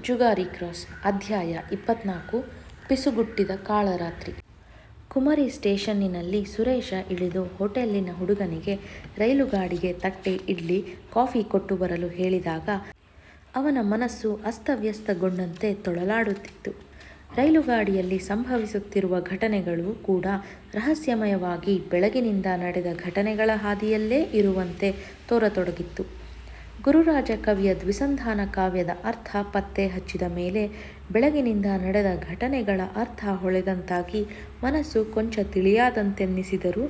Jugari cross ಅಧ್ಯಾಯ 24 ಪಿಸುಗುಟ್ಟಿದ ಕಾಳರಾತ್ರಿ. ಕುಮರಿ ಸ್ಟೇಷನ್ನಿನಲ್ಲಿ ಸುರೇಶ ಇಳಿದು ಹೋಟೆಲ್ಲಿನ ಹುಡುಗನಿಗೆ ರೈಲುಗಾಡಿಗೆ ತಟ್ಟೆ ಇಡ್ಲಿ ಕಾಫಿ ಕೊಟ್ಟು ಬರಲು ಹೇಳಿದಾಗ ಅವನ ಮನಸ್ಸು ಅಸ್ತವ್ಯಸ್ತಗೊಂಡಂತೆ ತೊಳಲಾಡುತ್ತಿತ್ತು. ರೈಲುಗಾಡಿಯಲ್ಲಿ ಸಂಭವಿಸುತ್ತಿರುವ ಘಟನೆಗಳು ಕೂಡ ರಹಸ್ಯಮಯವಾಗಿ ಬೆಳಗಿನಿಂದ ನಡೆದ ಘಟನೆಗಳ ಹಾದಿಯಲ್ಲೇ ಇರುವಂತೆ ತೋರತೊಡಗಿತ್ತು. ಗುರುರಾಜ ಕವಿಯ ದ್ವಿಸಂಧಾನ ಕಾವ್ಯದ ಅರ್ಥ ಪತ್ತೆ ಹಚ್ಚಿದ ಮೇಲೆ ಬೆಳಗಿನಿಂದ ನಡೆದ ಘಟನೆಗಳ ಅರ್ಥ ಹೊಳೆದಂತಾಗಿ ಮನಸ್ಸು ಕೊಂಚ ತಿಳಿಯಾದಂತೆನ್ನಿಸಿದರೂ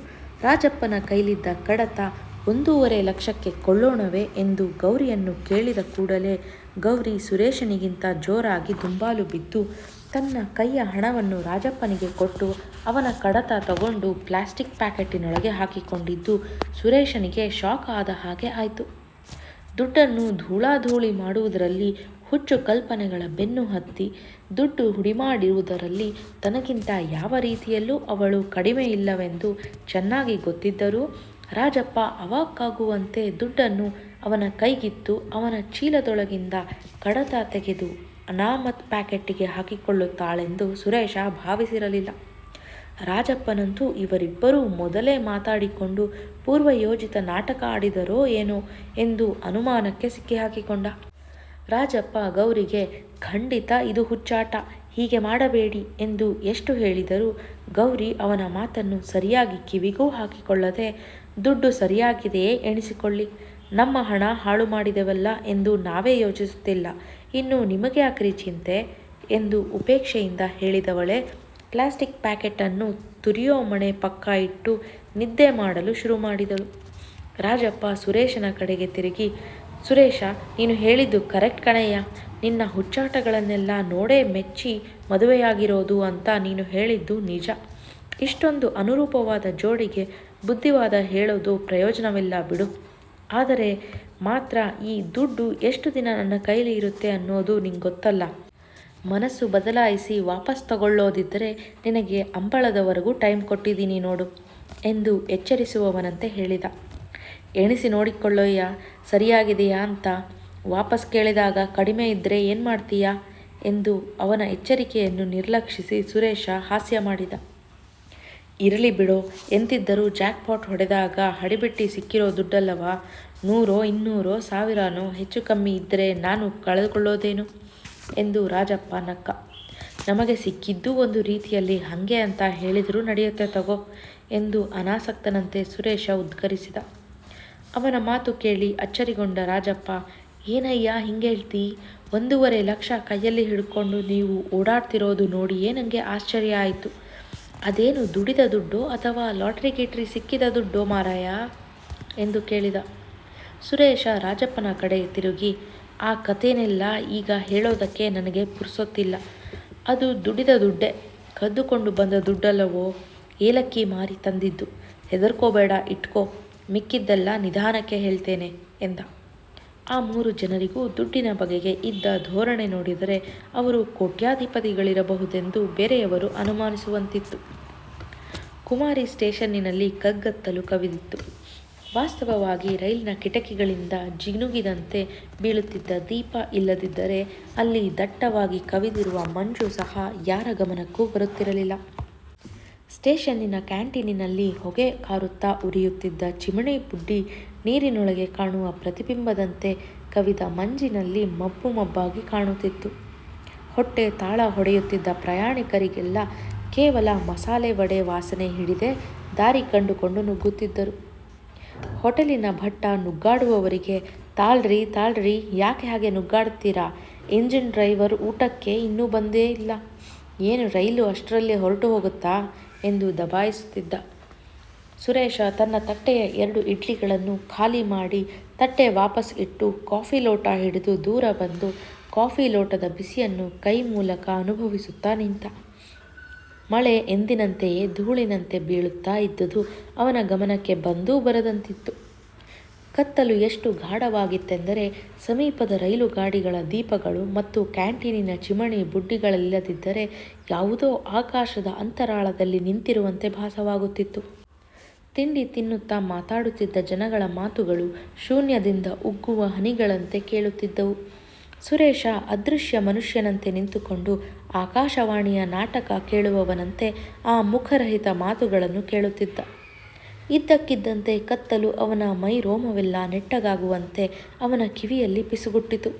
ರಾಜಪ್ಪನ ಕೈಲಿದ್ದ ಕಡತ 1.5 ಲಕ್ಷಕ್ಕೆ ಕೊಳ್ಳೋಣವೇ ಎಂದು ಗೌರಿಯನ್ನು ಕೇಳಿದ ಕೂಡಲೇ ಗೌರಿ ಸುರೇಶನಿಗಿಂತ ಜೋರಾಗಿ ದುಂಬಾಲು ಬಿದ್ದು ತನ್ನ ಕೈಯ ಹಣವನ್ನು ರಾಜಪ್ಪನಿಗೆ ಕೊಟ್ಟು ಅವನ ಕಡತ ತಗೊಂಡು ಪ್ಲಾಸ್ಟಿಕ್ ಪ್ಯಾಕೆಟ್ಟಿನೊಳಗೆ ಹಾಕಿಕೊಂಡಿದ್ದು ಸುರೇಶನಿಗೆ ಶಾಕ್ ಆದ ಹಾಗೆ ಆಯಿತು. ದುಡ್ಡನ್ನು ಧೂಳಾಧೂಳಿ ಮಾಡುವುದರಲ್ಲಿ ಹುಚ್ಚು ಕಲ್ಪನೆಗಳ ಬೆನ್ನು ಹತ್ತಿ ದುಡ್ಡು ಹುಡಿಮಾಡಿರುವುದರಲ್ಲಿ ತನಗಿಂತ ಯಾವ ರೀತಿಯಲ್ಲೂ ಅವಳು ಕಡಿಮೆ ಇಲ್ಲವೆಂದು ಚೆನ್ನಾಗಿ ಗೊತ್ತಿದ್ದರೂ ರಾಜಪ್ಪ ಅವಾಕ್ಕಾಗುವಂತೆ ದುಡ್ಡನ್ನು ಅವನ ಕೈಗಿತ್ತು ಅವನ ಚೀಲದೊಳಗಿಂದ ಕಡತ ತೆಗೆದು ಅನಾಮತ್ ಪ್ಯಾಕೆಟ್ಟಿಗೆ ಹಾಕಿಕೊಳ್ಳುತ್ತಾಳೆಂದು ಸುರೇಶ ಭಾವಿಸಿರಲಿಲ್ಲ. ರಾಜಪ್ಪನಂತೂ ಇವರಿಬ್ಬರೂ ಮೊದಲೇ ಮಾತಾಡಿಕೊಂಡು ಪೂರ್ವಯೋಜಿತ ನಾಟಕ ಆಡಿದರೋ ಏನೋ ಎಂದು ಅನುಮಾನಕ್ಕೆ ಸಿಕ್ಕಿಹಾಕಿಕೊಂಡ. ರಾಜಪ್ಪ ಗೌರಿಗೆ ಖಂಡಿತ ಇದು ಹುಚ್ಚಾಟ, ಹೀಗೆ ಮಾಡಬೇಡಿ ಎಂದು ಎಷ್ಟು ಹೇಳಿದರೂ ಗೌರಿ ಅವನ ಮಾತನ್ನು ಸರಿಯಾಗಿ ಕಿವಿಗೂ ಹಾಕಿಕೊಳ್ಳದೆ ದುಡ್ಡು ಸರಿಯಾಗಿದೆಯೇ ಎಣಿಸಿಕೊಳ್ಳಿ, ನಮ್ಮ ಹಣ ಹಾಳು ಮಾಡಿದೆವಲ್ಲ ಎಂದು ನಾವೇ ಯೋಚಿಸುತ್ತಿಲ್ಲ, ಇನ್ನು ನಿಮಗೆ ಯಾಕ್ರಿ ಚಿಂತೆ ಎಂದು ಉಪೇಕ್ಷೆಯಿಂದ ಹೇಳಿದವಳೆ ಪ್ಲಾಸ್ಟಿಕ್ ಪ್ಯಾಕೆಟನ್ನು ತುರಿಯೋ ಮಣೆ ಪಕ್ಕ ಇಟ್ಟು ನಿದ್ದೆ ಮಾಡಲು ಶುರು ಮಾಡಿದಳು. ರಾಜಪ್ಪ ಸುರೇಶನ ಕಡೆಗೆ ತಿರುಗಿ, ಸುರೇಶ, ನೀನು ಹೇಳಿದ್ದು ಕರೆಕ್ಟ್ ಕಣಯ್ಯ, ನಿನ್ನ ಹುಚ್ಚಾಟಗಳನ್ನೆಲ್ಲ ನೋಡೇ ಮೆಚ್ಚಿ ಮದುವೆಯಾಗಿರೋದು ಅಂತ ನೀನು ಹೇಳಿದ್ದು ನಿಜ. ಇಷ್ಟೊಂದು ಅನುರೂಪವಾದ ಜೋಡಿಗೆ ಬುದ್ಧಿವಾದ ಹೇಳೋದು ಪ್ರಯೋಜನವಿಲ್ಲ ಬಿಡು. ಆದರೆ ಮಾತ್ರ ಈ ದುಡ್ಡು ಎಷ್ಟು ದಿನ ನನ್ನ ಕೈಲಿ ಇರುತ್ತೆ ಅನ್ನೋದು ನಿಂಗೆ ಗೊತ್ತಲ್ಲ. ಮನಸ್ಸು ಬದಲಾಯಿಸಿ ವಾಪಸ್ ತಗೊಳ್ಳೋದಿದ್ದರೆ ನಿನಗೆ ಅಂಬಳದವರೆಗೂ ಟೈಮ್ ಕೊಟ್ಟಿದ್ದೀನಿ ನೋಡು ಎಂದು ಎಚ್ಚರಿಸುವವನಂತೆ ಹೇಳಿದ. ಎಣಿಸಿ ನೋಡಿಕೊಳ್ಳಯ್ಯ, ಸರಿಯಾಗಿದೆಯಾ ಅಂತ. ವಾಪಸ್ ಕೇಳಿದಾಗ ಕಡಿಮೆ ಇದ್ದರೆ ಏನು ಮಾಡ್ತೀಯಾ ಎಂದು ಅವನ ಎಚ್ಚರಿಕೆಯನ್ನು ನಿರ್ಲಕ್ಷಿಸಿ ಸುರೇಶ ಹಾಸ್ಯ ಮಾಡಿದ. ಇರಲಿ ಬಿಡೋ, ಎಂತಿದ್ದರೂ ಜಾಕ್ಪಾಟ್ ಹೊಡೆದಾಗ ಹಡಿಬಿಟ್ಟಿ ಸಿಕ್ಕಿರೋ ದುಡ್ಡಲ್ಲವಾ, 100 200 1000 ಹೆಚ್ಚು ಕಮ್ಮಿ ಇದ್ದರೆ ನಾನು ಕಳೆದುಕೊಳ್ಳೋದೇನು ಎಂದು ರಾಜಪ್ಪ ನಕ್ಕ. ನಮಗೆ ಸಿಕ್ಕಿದ್ದು ಒಂದು ರೀತಿಯಲ್ಲಿ ಹಾಗೆ ಅಂತ ಹೇಳಿದರೂ ನಡೆಯುತ್ತೆ ತಗೋ ಎಂದು ಅನಾಸಕ್ತನಂತೆ ಸುರೇಶ ಉದ್ಗರಿಸಿದ. ಅವನ ಮಾತು ಕೇಳಿ ಅಚ್ಚರಿಗೊಂಡ ರಾಜಪ್ಪ, ಏನಯ್ಯ ಹಿಂಗೆ ಹೇಳ್ತಿ, 1.5 ಲಕ್ಷ ಕೈಯಲ್ಲಿ ಹಿಡ್ಕೊಂಡು ನೀವು ಓಡಾಡ್ತಿರೋದು ನೋಡಿಯೇ ನನಗೆ ಆಶ್ಚರ್ಯ ಆಯಿತು. ಅದೇನು ದುಡಿದ ದುಡ್ಡೋ ಅಥವಾ ಲಾಟ್ರಿ ಗಿಟ್ರಿ ಸಿಕ್ಕಿದ ದುಡ್ಡೋ ಮಾರಾಯ ಎಂದು ಕೇಳಿದ. ಸುರೇಶ ರಾಜಪ್ಪನ ಕಡೆ ತಿರುಗಿ, ಆ ಕಥೆನೆಲ್ಲ ಈಗ ಹೇಳೋದಕ್ಕೆ ನನಗೆ ಪುರ್ಸೊತ್ತಿಲ್ಲ. ಅದು ದುಡಿದ ದುಡ್ಡೇ, ಕದ್ದುಕೊಂಡು ಬಂದ ದುಡ್ಡಲ್ಲವೋ, ಏಲಕ್ಕಿ ಮಾರಿ ತಂದಿದ್ದು. ಹೆದರ್ಕೋಬೇಡ, ಇಟ್ಕೋ, ಮಿಕ್ಕಿದ್ದೆಲ್ಲ ನಿಧಾನಕ್ಕೆ ಹೇಳ್ತೇನೆ ಎಂದ. ಆ 3 ಜನರಿಗೂ ದುಡ್ಡಿನ ಬಗೆಗೆ ಇದ್ದ ಧೋರಣೆ ನೋಡಿದರೆ ಅವರು ಕೋಟ್ಯಾಧಿಪತಿಗಳಿರಬಹುದೆಂದು ಬೇರೆಯವರು ಅನುಮಾನಿಸುವಂತಿತ್ತು. ಕುಮಾರಿ ಸ್ಟೇಷನ್ನಿನಲ್ಲಿ ಕಗ್ಗತ್ತಲು ಕವಿದಿತ್ತು. ವಾಸ್ತವವಾಗಿ ರೈಲಿನ ಕಿಟಕಿಗಳಿಂದ ಜಿನುಗಿದಂತೆ ಬೀಳುತ್ತಿದ್ದ ದೀಪ ಇಲ್ಲದಿದ್ದರೆ ಅಲ್ಲಿ ದಟ್ಟವಾಗಿ ಕವಿದಿರುವ ಮಂಜು ಸಹ ಯಾರ ಗಮನಕ್ಕೂ ಬರುತ್ತಿರಲಿಲ್ಲ. ಸ್ಟೇಷನ್ನಿನ ಕ್ಯಾಂಟೀನಿನಲ್ಲಿ ಹೊಗೆ ಕಾರುತ್ತಾ ಉರಿಯುತ್ತಿದ್ದ ಚಿಮಣಿ ಬುಡ್ಡಿ ನೀರಿನೊಳಗೆ ಕಾಣುವ ಪ್ರತಿಬಿಂಬದಂತೆ ಕವಿದ ಮಂಜಿನಲ್ಲಿ ಮಬ್ಬು ಮಬ್ಬಾಗಿ ಕಾಣುತ್ತಿತ್ತು. ಹೊಟ್ಟೆ ತಾಳ ಹೊಡೆಯುತ್ತಿದ್ದ ಪ್ರಯಾಣಿಕರಿಗೆಲ್ಲ ಕೇವಲ ಮಸಾಲೆ ವಡೆ ವಾಸನೆ ಹಿಡಿದೇ ದಾರಿ ಕಂಡುಕೊಂಡು ನುಗ್ಗುತ್ತಿದ್ದರು. ಹೋಟೆಲಿನ ಭಟ್ಟ ನುಗ್ಗಾಡುವವರಿಗೆ, ತಾಳ್ರಿ ತಾಳ್ರಿ, ಯಾಕೆ ಹಾಗೆ ನುಗ್ಗಾಡ್ತೀರಾ, ಇಂಜಿನ್ ಡ್ರೈವರ್ ಊಟಕ್ಕೆ ಇನ್ನೂ ಬಂದೇ ಇಲ್ಲ, ಏನು ರೈಲು ಅಷ್ಟರಲ್ಲಿ ಹೊರಟು ಹೋಗುತ್ತಾ ಎಂದು ದಬಾಯಿಸುತ್ತಿದ್ದ. ಸುರೇಶ ತನ್ನ ತಟ್ಟೆಯ 2 ಇಡ್ಲಿಗಳನ್ನು ಖಾಲಿ ಮಾಡಿ ತಟ್ಟೆ ವಾಪಸ್ ಇಟ್ಟು ಕಾಫಿ ಲೋಟ ಹಿಡಿದು ದೂರ ಬಂದು ಕಾಫಿ ಲೋಟದ ಬಿಸಿಯನ್ನು ಕೈ ಮೂಲಕ ಅನುಭವಿಸುತ್ತಾ ನಿಂತ. ಮಳೆ ಎಂದಿನಂತೆಯೇ ಧೂಳಿನಂತೆ ಬೀಳುತ್ತಾ ಇದ್ದುದು ಅವನ ಗಮನಕ್ಕೆ ಬಂದೂ ಬರದಂತಿತ್ತು. ಕತ್ತಲು ಎಷ್ಟು ಗಾಢವಾಗಿತ್ತೆಂದರೆ ಸಮೀಪದ ರೈಲು ಗಾಡಿಗಳ ದೀಪಗಳು ಮತ್ತು ಕ್ಯಾಂಟೀನಿನ ಚಿಮಣಿ ಬುಡ್ಡಿಗಳಿಲ್ಲದಿದ್ದರೆ ಯಾವುದೋ ಆಕಾಶದ ಅಂತರಾಳದಲ್ಲಿ ನಿಂತಿರುವಂತೆ ಭಾಸವಾಗುತ್ತಿತ್ತು. ತಿಂಡಿ ತಿನ್ನುತ್ತಾ ಮಾತಾಡುತ್ತಿದ್ದ ಜನಗಳ ಮಾತುಗಳು ಶೂನ್ಯದಿಂದ ಉಗ್ಗುವ ಹನಿಗಳಂತೆ ಕೇಳುತ್ತಿದ್ದವು. ಸುರೇಶ ಅದೃಶ್ಯ ಮನುಷ್ಯನಂತೆ ನಿಂತುಕೊಂಡು ಆಕಾಶವಾಣಿಯ ನಾಟಕ ಕೇಳುವವನಂತೆ ಆ ಮುಖರಹಿತ ಮಾತುಗಳನ್ನು ಕೇಳುತ್ತಿದ್ದ. ಇದ್ದಕ್ಕಿದ್ದಂತೆ ಕತ್ತಲು ಅವನ ಮೈ ರೋಮವೆಲ್ಲ ನೆಟ್ಟಗಾಗುವಂತೆ ಅವನ ಕಿವಿಯಲ್ಲಿ ಪಿಸುಗುಟ್ಟಿತು.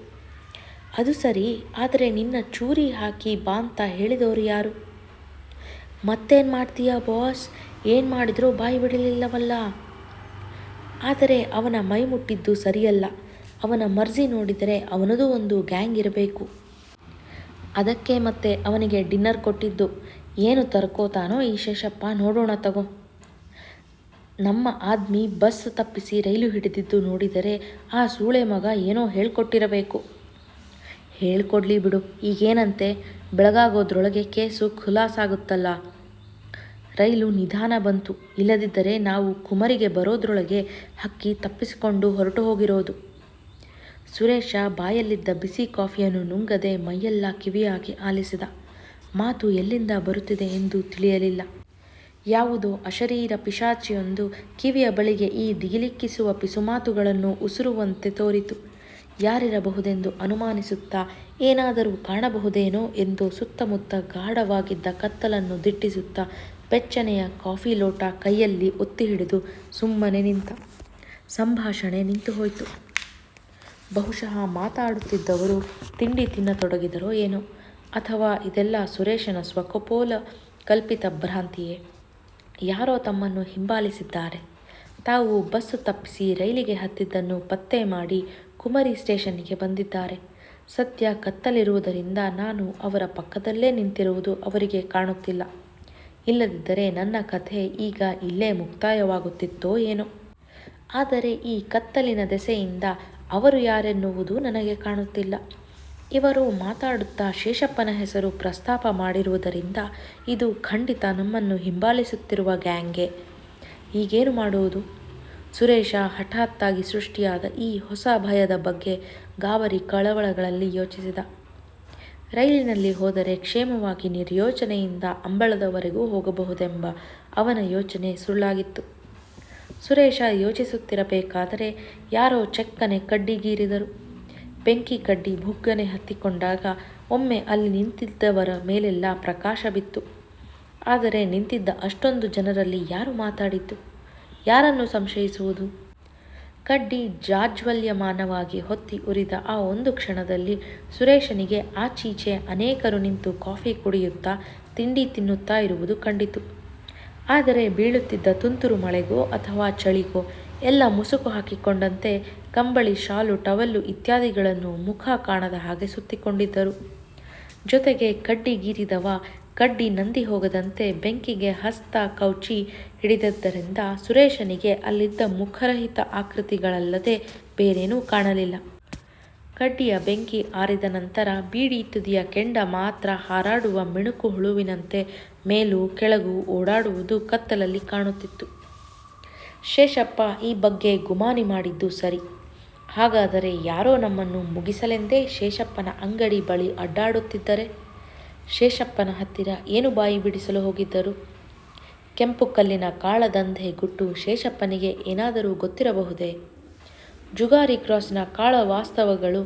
ಅದು ಸರಿ, ಆದರೆ ನಿನ್ನ ಚೂರಿ ಹಾಕಿ ಬಾ ಅಂತ ಹೇಳಿದವರು ಯಾರು? ಮತ್ತೇನು ಮಾಡ್ತೀಯಾ ಬಾಸ್? ಏನು ಮಾಡಿದ್ರೂ ಬಾಯಿ ಬಿಡಲಿಲ್ಲವಲ್ಲ. ಆದರೆ ಅವನ ಮೈ ಮುಟ್ಟಿದ್ದು ಸರಿಯಲ್ಲ. ಅವನ ಮರ್ಜಿ ನೋಡಿದರೆ ಅವನದು ಒಂದು ಗ್ಯಾಂಗ್ ಇರಬೇಕು. ಅದಕ್ಕೆ ಮತ್ತೆ ಅವನಿಗೆ ಡಿನ್ನರ್ ಕೊಟ್ಟಿದ್ದು. ಏನು ತರ್ಕೋತಾನೋ ಈ ಶೇಷಪ್ಪ, ನೋಡೋಣ ತಗೋ. ನಮ್ಮ ಆದ್ಮಿ ಬಸ್ ತಪ್ಪಿಸಿ ರೈಲು ಹಿಡಿದಿದ್ದು ನೋಡಿದರೆ ಆ ಸೂಳೆ ಮಗ ಏನೋ ಹೇಳ್ಕೊಟ್ಟಿರಬೇಕು. ಹೇಳ್ಕೊಡ್ಲಿ ಬಿಡು, ಈಗೇನಂತೆ, ಬೆಳಗಾಗೋದ್ರೊಳಗೆ ಕೇಸು ಖುಲಾಸಾಗುತ್ತಲ್ಲ. ರೈಲು ನಿಧಾನ ಬಂತು, ಇಲ್ಲದಿದ್ದರೆ ನಾವು ಕುಮರಿಗೆ ಬರೋದ್ರೊಳಗೆ ಹಕ್ಕಿ ತಪ್ಪಿಸಿಕೊಂಡು ಹೊರಟು ಹೋಗಿರೋದು. ಸುರೇಶ ಬಾಯಲ್ಲಿದ್ದ ಬಿಸಿ ಕಾಫಿಯನ್ನು ನುಂಗದೆ ಮೈಯೆಲ್ಲ ಕಿವಿಯಾಗಿ ಆಲಿಸಿದ. ಮಾತು ಎಲ್ಲಿಂದ ಬರುತ್ತಿದೆ ಎಂದು ತಿಳಿಯಲಿಲ್ಲ. ಯಾವುದೋ ಅಶರೀರ ಪಿಶಾಚಿಯೊಂದು ಕಿವಿಯ ಬಳಿಗೆ ಈ ದಿಗಿಲಿಕ್ಕಿಸುವ ಪಿಸುಮಾತುಗಳನ್ನು ಉಸುರುವಂತೆ ತೋರಿತು. ಯಾರಿರಬಹುದೆಂದು ಅನುಮಾನಿಸುತ್ತಾ ಏನಾದರೂ ಕಾಣಬಹುದೇನೋ ಎಂದು ಸುತ್ತಮುತ್ತ ಗಾಢವಾಗಿದ್ದ ಕತ್ತಲನ್ನು ದಿಟ್ಟಿಸುತ್ತಾ ಬೆಚ್ಚನೆಯ ಕಾಫಿ ಲೋಟ ಕೈಯಲ್ಲಿ ಒತ್ತಿ ಹಿಡಿದು ಸುಮ್ಮನೆ ನಿಂತ. ಸಂಭಾಷಣೆ ನಿಂತು ಹೋಯಿತು. ಬಹುಶಃ ಮಾತಾಡುತ್ತಿದ್ದವರು ತಿಂಡಿ ತಿನ್ನತೊಡಗಿದರೋ ಏನೋ, ಅಥವಾ ಇದೆಲ್ಲ ಸುರೇಶನ ಸ್ವಕಪೋಲ ಕಲ್ಪಿತ ಭ್ರಾಂತಿಯೇ. ಯಾರೋ ತಮ್ಮನ್ನು ಹಿಂಬಾಲಿಸಿದ್ದಾರೆ. ತಾವು ಬಸ್ಸು ತಪ್ಪಿಸಿ ರೈಲಿಗೆ ಹತ್ತಿದ್ದನ್ನು ಪತ್ತೆ ಮಾಡಿ ಕುಮರಿ ಸ್ಟೇಷನ್ನಿಗೆ ಬಂದಿದ್ದಾರೆ. ಸದ್ಯ ಕತ್ತಲಿರುವುದರಿಂದ ನಾನು ಅವರ ಪಕ್ಕದಲ್ಲೇ ನಿಂತಿರುವುದು ಅವರಿಗೆ ಕಾಣುತ್ತಿಲ್ಲ. ಇಲ್ಲದಿದ್ದರೆ ನನ್ನ ಕಥೆ ಈಗ ಇಲ್ಲೇ ಮುಕ್ತಾಯವಾಗುತ್ತಿತ್ತೋ ಏನೋ. ಆದರೆ ಈ ಕತ್ತಲಿನ ದೆಸೆಯಿಂದ ಅವರು ಯಾರೆನ್ನುವುದು ನನಗೆ ಕಾಣುತ್ತಿಲ್ಲ. ಇವರು ಮಾತಾಡುತ್ತಾ ಶೇಷಪ್ಪನ ಹೆಸರು ಪ್ರಸ್ತಾಪ ಮಾಡಿರುವುದರಿಂದ ಇದು ಖಂಡಿತ ನಮ್ಮನ್ನು ಹಿಂಬಾಲಿಸುತ್ತಿರುವ ಗ್ಯಾಂಗೆ. ಈಗೇನು ಮಾಡುವುದು? ಸುರೇಶ ಹಠಾತ್ತಾಗಿ ಸೃಷ್ಟಿಯಾದ ಈ ಹೊಸ ಭಯದ ಬಗ್ಗೆ ಗಾಬರಿ ಕಳವಳಗಳಲ್ಲಿ ಯೋಚಿಸಿದ. ರೈಲಿನಲ್ಲಿ ಹೋದರೆ ಕ್ಷೇಮವಾಗಿ ನಿರ್ಯೋಚನೆಯಿಂದ ಅಂಬಳದವರೆಗೂ ಹೋಗಬಹುದೆಂಬ ಅವನ ಯೋಚನೆ ಸುಳ್ಳಾಗಿತ್ತು. ಸುರೇಶ ಯೋಚಿಸುತ್ತಿರಬೇಕಾದರೆ ಯಾರೋ ಚೆಕ್ಕನೆ ಕಡ್ಡಿಗೀರಿದರು. ಬೆಂಕಿ ಕಡ್ಡಿ ಭುಗ್ಗನೆ ಹತ್ತಿಕೊಂಡಾಗ ಒಮ್ಮೆ ಅಲ್ಲಿ ನಿಂತಿದ್ದವರ ಮೇಲೆಲ್ಲ ಪ್ರಕಾಶ ಬಿತ್ತು. ಆದರೆ ನಿಂತಿದ್ದ ಅಷ್ಟೊಂದು ಜನರಲ್ಲಿ ಯಾರು ಮಾತಾಡಿದ್ದು? ಯಾರನ್ನು ಸಂಶಯಿಸುವುದು? ಕಡ್ಡಿ ಜಾಜ್ವಲ್ಯಮಾನವಾಗಿ ಹೊತ್ತಿ ಉರಿದ ಆ ಒಂದು ಕ್ಷಣದಲ್ಲಿ ಸುರೇಶನಿಗೆ ಆಚೀಚೆ ಅನೇಕರು ನಿಂತು ಕಾಫಿ ಕುಡಿಯುತ್ತಾ ತಿಂಡಿ ತಿನ್ನುತ್ತಾ ಇರುವುದು ಕಂಡಿತು. ಆದರೆ ಬೀಳುತ್ತಿದ್ದ ತುಂತುರು ಮಳೆಗೋ ಅಥವಾ ಚಳಿಗೋ ಎಲ್ಲ ಮುಸುಕು ಹಾಕಿಕೊಂಡಂತೆ ಕಂಬಳಿ, ಶಾಲು, ಟವಲ್ಲು ಇತ್ಯಾದಿಗಳನ್ನು ಮುಖ ಕಾಣದ ಹಾಗೆ ಸುತ್ತಿಕೊಂಡಿದ್ದರು. ಜೊತೆಗೆ ಕಡ್ಡಿಗೀರಿದವ ಕಡ್ಡಿ ನಂದಿ ಹೋಗದಂತೆ ಬೆಂಕಿಗೆ ಹಸ್ತ ಕೌಚಿ ಹಿಡಿದದ್ದರಿಂದ ಸುರೇಶನಿಗೆ ಅಲ್ಲಿದ್ದ ಮುಖರಹಿತ ಆಕೃತಿಗಳಲ್ಲದೆ ಬೇರೇನೂ ಕಾಣಲಿಲ್ಲ. ಕಡ್ಡಿಯ ಬೆಂಕಿ ಆರಿದ ನಂತರ ಬೀಡಿ ತುದಿಯ ಕೆಂಡ ಮಾತ್ರ ಹಾರಾಡುವ ಮಿಣುಕು ಹುಳುವಿನಂತೆ ಮೇಲೂ ಕೆಳಗೂ ಓಡಾಡುವುದು ಕತ್ತಲಲ್ಲಿ ಕಾಣುತ್ತಿತ್ತು. ಶೇಷಪ್ಪ ಈ ಬಗ್ಗೆ ಗುಮಾನಿ ಮಾಡಿದ್ದು ಸರಿ. ಹಾಗಾದರೆ ಯಾರೋ ನಮ್ಮನ್ನು ಮುಗಿಸಲೆಂದೇ ಶೇಷಪ್ಪನ ಅಂಗಡಿ ಬಳಿ ಅಡ್ಡಾಡುತ್ತಿದ್ದರೆ? ಶೇಷಪ್ಪನ ಹತ್ತಿರ ಏನು ಬಾಯಿ ಬಿಡಿಸಲು ಹೋಗಿದ್ದರು? ಕೆಂಪು ಕಲ್ಲಿನ ಕಾಳದಂಧೆ ಗುಟ್ಟು ಶೇಷಪ್ಪನಿಗೆ ಏನಾದರೂ ಗೊತ್ತಿರಬಹುದೇ? ಜುಗಾರಿ ಕ್ರಾಸ್ನ ಕಾಳ ವಾಸ್ತವಗಳು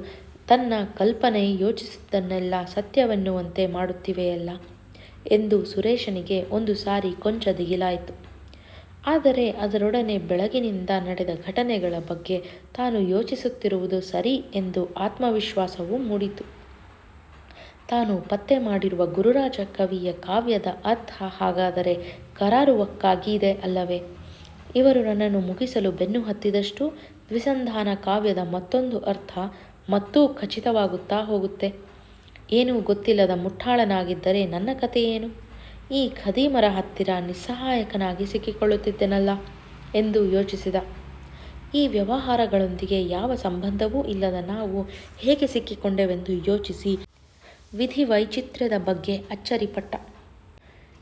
ತನ್ನ ಕಲ್ಪನೆ ಯೋಚಿಸಿದ್ದನ್ನೆಲ್ಲ ಸತ್ಯವೆನ್ನುವಂತೆ ಮಾಡುತ್ತಿವೆಯಲ್ಲ ಎಂದು ಸುರೇಶನಿಗೆ ಒಂದು ಸಾರಿ ಕೊಂಚ ದಿಗಿಲಾಯಿತು. ಆದರೆ ಅದರೊಡನೆ ಬೆಳಗಿನಿಂದ ನಡೆದ ಘಟನೆಗಳ ಬಗ್ಗೆ ತಾನು ಯೋಚಿಸುತ್ತಿರುವುದು ಸರಿ ಎಂದು ಆತ್ಮವಿಶ್ವಾಸವೂ ಮೂಡಿತು. ತಾನು ಪತ್ತೆ ಮಾಡಿರುವ ಗುರುರಾಜ ಕವಿಯ ಕಾವ್ಯದ ಅರ್ಥ ಹಾಗಾದರೆ ಕರಾರುವಕ್ಕಾಗಿದೆ ಅಲ್ಲವೇ? ಇವರು ನನ್ನನ್ನು ಮುಗಿಸಲು ಬೆನ್ನು ಹತ್ತಿದಷ್ಟು ದ್ವಿಸಂಧಾನ ಕಾವ್ಯದ ಮತ್ತೊಂದು ಅರ್ಥ ಮತ್ತೂ ಖಚಿತವಾಗುತ್ತಾ ಹೋಗುತ್ತೆ. ಏನೂ ಗೊತ್ತಿಲ್ಲದ ಮುಠಾಳನಾಗಿದ್ದರೆ ನನ್ನ ಕತೆ ಏನು? ಈ ಖದೀಮರ ಹತ್ತಿರ ನಿಸ್ಸಹಾಯಕನಾಗಿ ಸಿಕ್ಕಿಕೊಳ್ಳುತ್ತಿದ್ದೆನಲ್ಲ ಎಂದು ಯೋಚಿಸಿದ. ಈ ವ್ಯವಹಾರಗಳೊಂದಿಗೆ ಯಾವ ಸಂಬಂಧವೂ ಇಲ್ಲದ ನಾವು ಹೇಗೆ ಸಿಕ್ಕಿಕೊಂಡೆವೆಂದು ಯೋಚಿಸಿ ವಿಧಿ ವೈಚಿತ್ರ್ಯದ ಬಗ್ಗೆ ಅಚ್ಚರಿಪಟ್ಟ.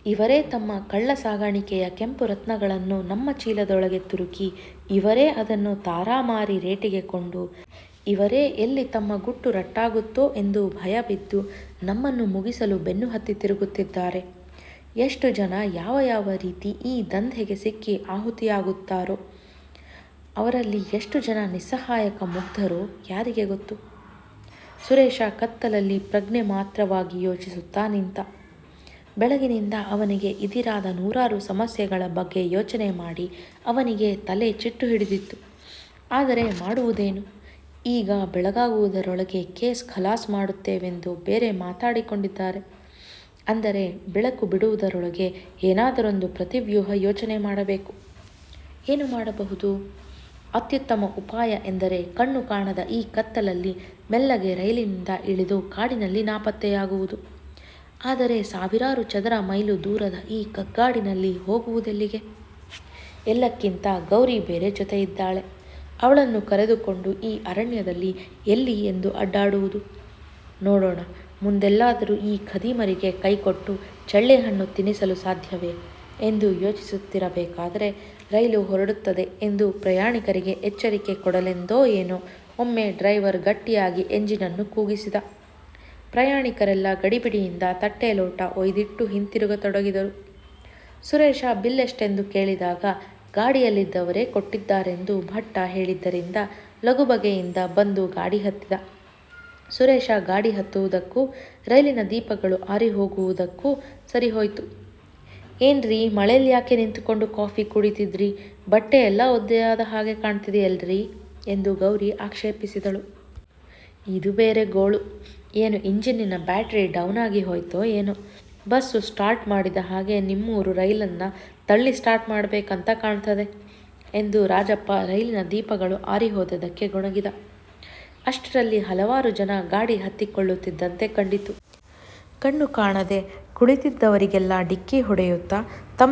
ಇವರೇ ತಮ್ಮ ಕಳ್ಳ ಸಾಗಾಣಿಕೆಯ ಕೆಂಪು ರತ್ನಗಳನ್ನು ನಮ್ಮ ಚೀಲದೊಳಗೆ ತುರುಕಿ, ಇವರೇ ಅದನ್ನು ತಾರಾಮಾರಿ ರೇಟಿಗೆ ಕೊಂಡು, ಇವರೇ ಎಲ್ಲಿ ತಮ್ಮ ಗುಟ್ಟು ರಟ್ಟಾಗುತ್ತೋ ಎಂದು ಭಯ ಬಿದ್ದು ನಮ್ಮನ್ನು ಮುಗಿಸಲು ಬೆನ್ನು ಹತ್ತಿ ತಿರುಗುತ್ತಿದ್ದಾರೆ. ಎಷ್ಟು ಜನ ಯಾವ ಯಾವ ರೀತಿ ಈ ದಂಧೆಗೆ ಸಿಕ್ಕಿ ಆಹುತಿಯಾಗುತ್ತಾರೋ, ಅವರಲ್ಲಿ ಎಷ್ಟು ಜನ ನಿಸ್ಸಹಾಯಕ ಮುಗ್ಧರೋ ಯಾರಿಗೆ ಗೊತ್ತು? ಸುರೇಶ ಕತ್ತಲಲ್ಲಿ ಪ್ರಜ್ಞೆ ಮಾತ್ರವಾಗಿ ಯೋಚಿಸುತ್ತಾ ನಿಂತ. ಬೆಳಗಿನಿಂದ ಅವನಿಗೆ ಇದಿರಾದ ನೂರಾರು ಸಮಸ್ಯೆಗಳ ಬಗ್ಗೆ ಯೋಚನೆ ಮಾಡಿ ಅವನಿಗೆ ತಲೆ ಚಿಟ್ಟು ಹಿಡಿದಿತ್ತು. ಆದರೆ ಮಾಡುವುದೇನು? ಈಗ ಬೆಳಗಾಗುವುದರೊಳಗೆ ಕೇಸ್ ಖಲಾಸ್ ಮಾಡುತ್ತೇವೆಂದು ಬೇರೆ ಮಾತಾಡಿಕೊಂಡಿದ್ದಾರೆ. ಅಂದರೆ ಬೆಳಕು ಬಿಡುವುದರೊಳಗೆ ಏನಾದರೊಂದು ಪ್ರತಿವ್ಯೂಹ ಯೋಚನೆ ಮಾಡಬೇಕು. ಏನು ಮಾಡಬಹುದು? ಅತ್ಯುತ್ತಮ ಉಪಾಯ ಎಂದರೆ ಕಣ್ಣು ಕಾಣದ ಈ ಕತ್ತಲಲ್ಲಿ ಮೆಲ್ಲಗೆ ರೈಲಿನಿಂದ ಇಳಿದು ಕಾಡಿನಲ್ಲಿ ನಾಪತ್ತೆಯಾಗುವುದು. ಆದರೆ ಸಾವಿರಾರು ಚದರ ಮೈಲು ದೂರದ ಈ ಕಗ್ಗಾಡಿನಲ್ಲಿ ಹೋಗುವುದೆಲ್ಲಿಗೆ? ಎಲ್ಲಕ್ಕಿಂತ ಗೌರಿ ಬೇರೆ ಜೊತೆ ಇದ್ದಾಳೆ. ಅವಳನ್ನು ಕರೆದುಕೊಂಡು ಈ ಅರಣ್ಯದಲ್ಲಿ ಎಲ್ಲಿ ಎಂದು ಅಡ್ಡಾಡುವುದು? ನೋಡೋಣ, ಮುಂದೆಲ್ಲಾದರೂ ಈ ಖದೀಮರಿಗೆ ಕೈಕೊಟ್ಟು ಚಳ್ಳೆಹಣ್ಣು ತಿನ್ನಿಸಲು ಸಾಧ್ಯವೇ ಎಂದು ಯೋಚಿಸುತ್ತಿರಬೇಕಾದರೆ ರೈಲು ಹೊರಡುತ್ತದೆ ಎಂದು ಪ್ರಯಾಣಿಕರಿಗೆ ಎಚ್ಚರಿಕೆ ಕೊಡಲೆಂದೋ ಏನೋ ಒಮ್ಮೆ ಡ್ರೈವರ್ ಗಟ್ಟಿಯಾಗಿ ಎಂಜಿನನ್ನು ಕೂಗಿಸಿದ. ಪ್ರಯಾಣಿಕರೆಲ್ಲ ಗಡಿಬಿಡಿಯಿಂದ ತಟ್ಟೆ ಲೋಟ ಒಯ್ದಿಟ್ಟು ಹಿಂತಿರುಗತೊಡಗಿದರು. ಸುರೇಶ ಬಿಲ್ಲೆಷ್ಟೆಂದು ಕೇಳಿದಾಗ ಗಾಡಿಯಲ್ಲಿದ್ದವರೇ ಕೊಟ್ಟಿದ್ದಾರೆಂದು ಭಟ್ಟ ಹೇಳಿದ್ದರಿಂದ ಲಘುಬಗೆಯಿಂದ ಬಂದು ಗಾಡಿ ಹತ್ತಿದ. ಸುರೇಶ ಗಾಡಿ ಹತ್ತುವುದಕ್ಕೂ ರೈಲಿನ ದೀಪಗಳು ಆರಿ ಹೋಗುವುದಕ್ಕೂ ಸರಿಹೋಯ್ತು. ಏನ್ರೀ, ಮಳೆಯಲ್ಲಿ ಯಾಕೆ ನಿಂತುಕೊಂಡು ಕಾಫಿ ಕುಡಿತಿದ್ರಿ? ಬಟ್ಟೆ ಎಲ್ಲ ಒದ್ದೆಯಾದ ಹಾಗೆ ಕಾಣ್ತಿದೆಯಲ್ರಿ ಎಂದು ಗೌರಿ ಆಕ್ಷೇಪಿಸಿದಳು. ಇದು ಬೇರೆ ಗೋಳು. ಏನು ಇಂಜಿನ್ನಿನ ಬ್ಯಾಟ್ರಿ ಡೌನ್ ಆಗಿ ಹೋಯ್ತೋ ಏನೋ. ಬಸ್ಸು ಸ್ಟಾರ್ಟ್ ಮಾಡಿದ ಹಾಗೆ ನಿಮ್ಮೂರು ರೈಲನ್ನು ತಳ್ಳಿ ಸ್ಟಾರ್ಟ್ ಮಾಡಬೇಕಂತ ಕಾಣ್ತದೆ ಎಂದು ರಾಜಪ್ಪ ರೈಲಿನ ದೀಪಗಳು ಆರಿ ಹೋದದಕ್ಕೆ ಗೊಣಗಿದ. ಅಷ್ಟರಲ್ಲಿ ಹಲವಾರು ಜನ ಗಾಡಿ ಹತ್ತಿಕೊಳ್ಳುತ್ತಿದ್ದಂತೆ ಕಂಡಿತು. ಕಣ್ಣು ಕಾಣದೆ ಕುಳಿತಿದ್ದವರಿಗೆಲ್ಲ ಡಿಕ್ಕಿ ಹೊಡೆಯುತ್ತಾ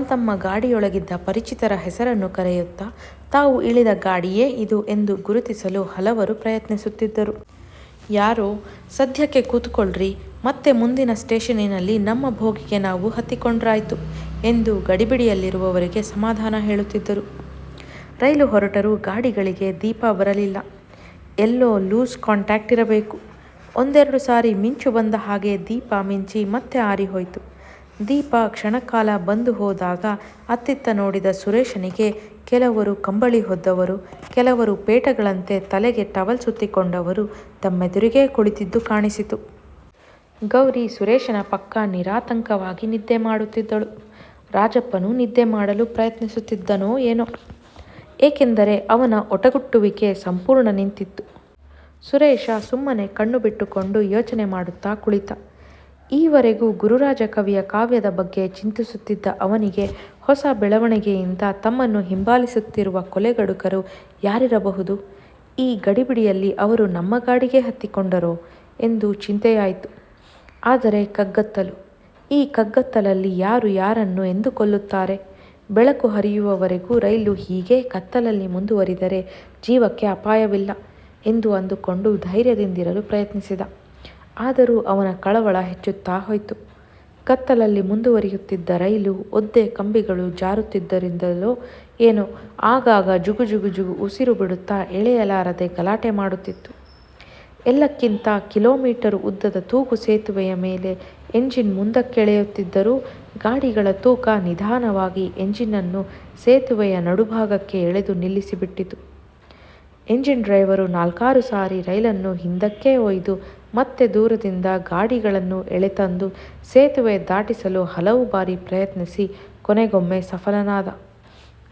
ತಮ್ಮ ಗಾಡಿಯೊಳಗಿದ್ದ ಪರಿಚಿತರ ಹೆಸರನ್ನು ಕರೆಯುತ್ತಾ ತಾವು ಇಳಿದ ಗಾಡಿಯೇ ಇದು ಎಂದು ಗುರುತಿಸಲು ಹಲವರು ಪ್ರಯತ್ನಿಸುತ್ತಿದ್ದರು. ಯಾರೋ ಸದ್ಯಕ್ಕೆ ಕೂತ್ಕೊಳ್ರಿ, ಮತ್ತೆ ಮುಂದಿನ ಸ್ಟೇಷನಿನಲ್ಲಿ ನಮ್ಮ ಭೋಗಿಗೆ ನಾವು ಹತ್ತಿಕೊಂಡ್ರಾಯ್ತು ಎಂದು ಗಡಿಬಿಡಿಯಲ್ಲಿರುವವರಿಗೆ ಸಮಾಧಾನ ಹೇಳುತ್ತಿದ್ದರು. ರೈಲು ಹೊರಟರೂ ಗಾಡಿಗಳಿಗೆ ದೀಪ ಬರಲಿಲ್ಲ. ಎಲ್ಲೋ ಲೂಸ್ ಕಾಂಟ್ಯಾಕ್ಟ್ ಇರಬೇಕು. ಒಂದೆರಡು ಸಾರಿ ಮಿಂಚು ಬಂದ ಹಾಗೆ ದೀಪ ಮಿಂಚಿ ಮತ್ತೆ ಆರಿಹೋಯ್ತು. ದೀಪ ಕ್ಷಣಕಾಲ ಬಂದು ಹೋದಾಗ ಅತ್ತಿತ್ತ ನೋಡಿದ ಸುರೇಶನಿಗೆ ಕೆಲವರು ಕಂಬಳಿ ಹೊದ್ದವರು, ಕೆಲವರು ಪೇಟಗಳಂತೆ ತಲೆಗೆ ಟವಲ್ ಸುತ್ತಿಕೊಂಡವರು ತಮ್ಮೆದುರಿಗೇ ಕುಳಿತಿದ್ದು ಕಾಣಿಸಿತು. ಗೌರಿ ಸುರೇಶನ ಪಕ್ಕ ನಿರಾತಂಕವಾಗಿ ನಿದ್ದೆ ಮಾಡುತ್ತಿದ್ದಳು. ರಾಜಪ್ಪನು ನಿದ್ದೆ ಮಾಡಲು ಪ್ರಯತ್ನಿಸುತ್ತಿದ್ದನೋ ಏನೋ, ಏಕೆಂದರೆ ಅವನ ಒಟಗುಟ್ಟುವಿಕೆ ಸಂಪೂರ್ಣ ನಿಂತಿತ್ತು. ಸುರೇಶ ಸುಮ್ಮನೆ ಕಣ್ಣು ಬಿಟ್ಟುಕೊಂಡು ಯೋಚನೆ ಮಾಡುತ್ತಾ ಕುಳಿತ. ಈವರೆಗೂ ಗುರುರಾಜ ಕವಿಯ ಕಾವ್ಯದ ಬಗ್ಗೆ ಚಿಂತಿಸುತ್ತಿದ್ದ ಅವನಿಗೆ ಹೊಸ ಬೆಳವಣಿಗೆಯಿಂದ ತಮ್ಮನ್ನು ಹಿಂಬಾಲಿಸುತ್ತಿರುವ ಕೊಲೆಗಡುಕರು ಯಾರಿರಬಹುದು? ಈ ಗಡಿಬಿಡಿಯಲ್ಲಿ ಅವರು ನಮ್ಮ ಗಾಡಿಗೆ ಹತ್ತಿಕೊಂಡರೋ ಎಂದು ಚಿಂತೆಯಾಯಿತು. ಆದರೆ ಕಗ್ಗತ್ತಲು. ಈ ಕಗ್ಗತ್ತಲಲ್ಲಿ ಯಾರು ಯಾರನ್ನು ಎಂದು ಕೊಲ್ಲುತ್ತಾರೆ? ಬೆಳಕು ಹರಿಯುವವರೆಗೂ ರೈಲು ಹೀಗೆ ಕತ್ತಲಲ್ಲಿ ಮುಂದುವರಿದರೆ ಜೀವಕ್ಕೆ ಅಪಾಯವಿಲ್ಲ ಎಂದು ಅಂದುಕೊಂಡು ಧೈರ್ಯದಿಂದಿರಲು ಪ್ರಯತ್ನಿಸಿದ. ಆದರೂ ಅವನ ಕಳವಳ ಹೆಚ್ಚುತ್ತಾ ಹೋಯಿತು. ಕತ್ತಲಲ್ಲಿ ಮುಂದುವರಿಯುತ್ತಿದ್ದ ರೈಲು ಒದ್ದೆ ಕಂಬಿಗಳು ಜಾರುತ್ತಿದ್ದರಿಂದಲೋ ಏನೋ ಆಗಾಗ ಜುಗು ಉಸಿರು ಬಿಡುತ್ತಾ ಎಳೆಯಲಾರದೆ ಗಲಾಟೆ ಮಾಡುತ್ತಿತ್ತು. ಎಲ್ಲಕ್ಕಿಂತ ಕಿಲೋಮೀಟರ್ ಉದ್ದದ ತೂಗು ಸೇತುವೆಯ ಮೇಲೆ ಎಂಜಿನ್ ಮುಂದಕ್ಕೆಳೆಯುತ್ತಿದ್ದರೂ ಗಾಡಿಗಳ ತೂಕ ನಿಧಾನವಾಗಿ ಎಂಜಿನನ್ನು ಸೇತುವೆಯ ನಡುಭಾಗಕ್ಕೆ ಎಳೆದು ನಿಲ್ಲಿಸಿಬಿಟ್ಟಿತು. ಎಂಜಿನ್ ಡ್ರೈವರು 4-6 ಸಾರಿ ರೈಲನ್ನು ಹಿಂದಕ್ಕೆ ಒಯ್ದು ಮತ್ತೆ ದೂರದಿಂದ ಗಾಡಿಗಳನ್ನು ಎಳೆತಂದು ಸೇತುವೆ ದಾಟಿಸಲು ಹಲವು ಬಾರಿ ಪ್ರಯತ್ನಿಸಿ ಕೊನೆಗೊಮ್ಮೆ ಸಫಲನಾದ.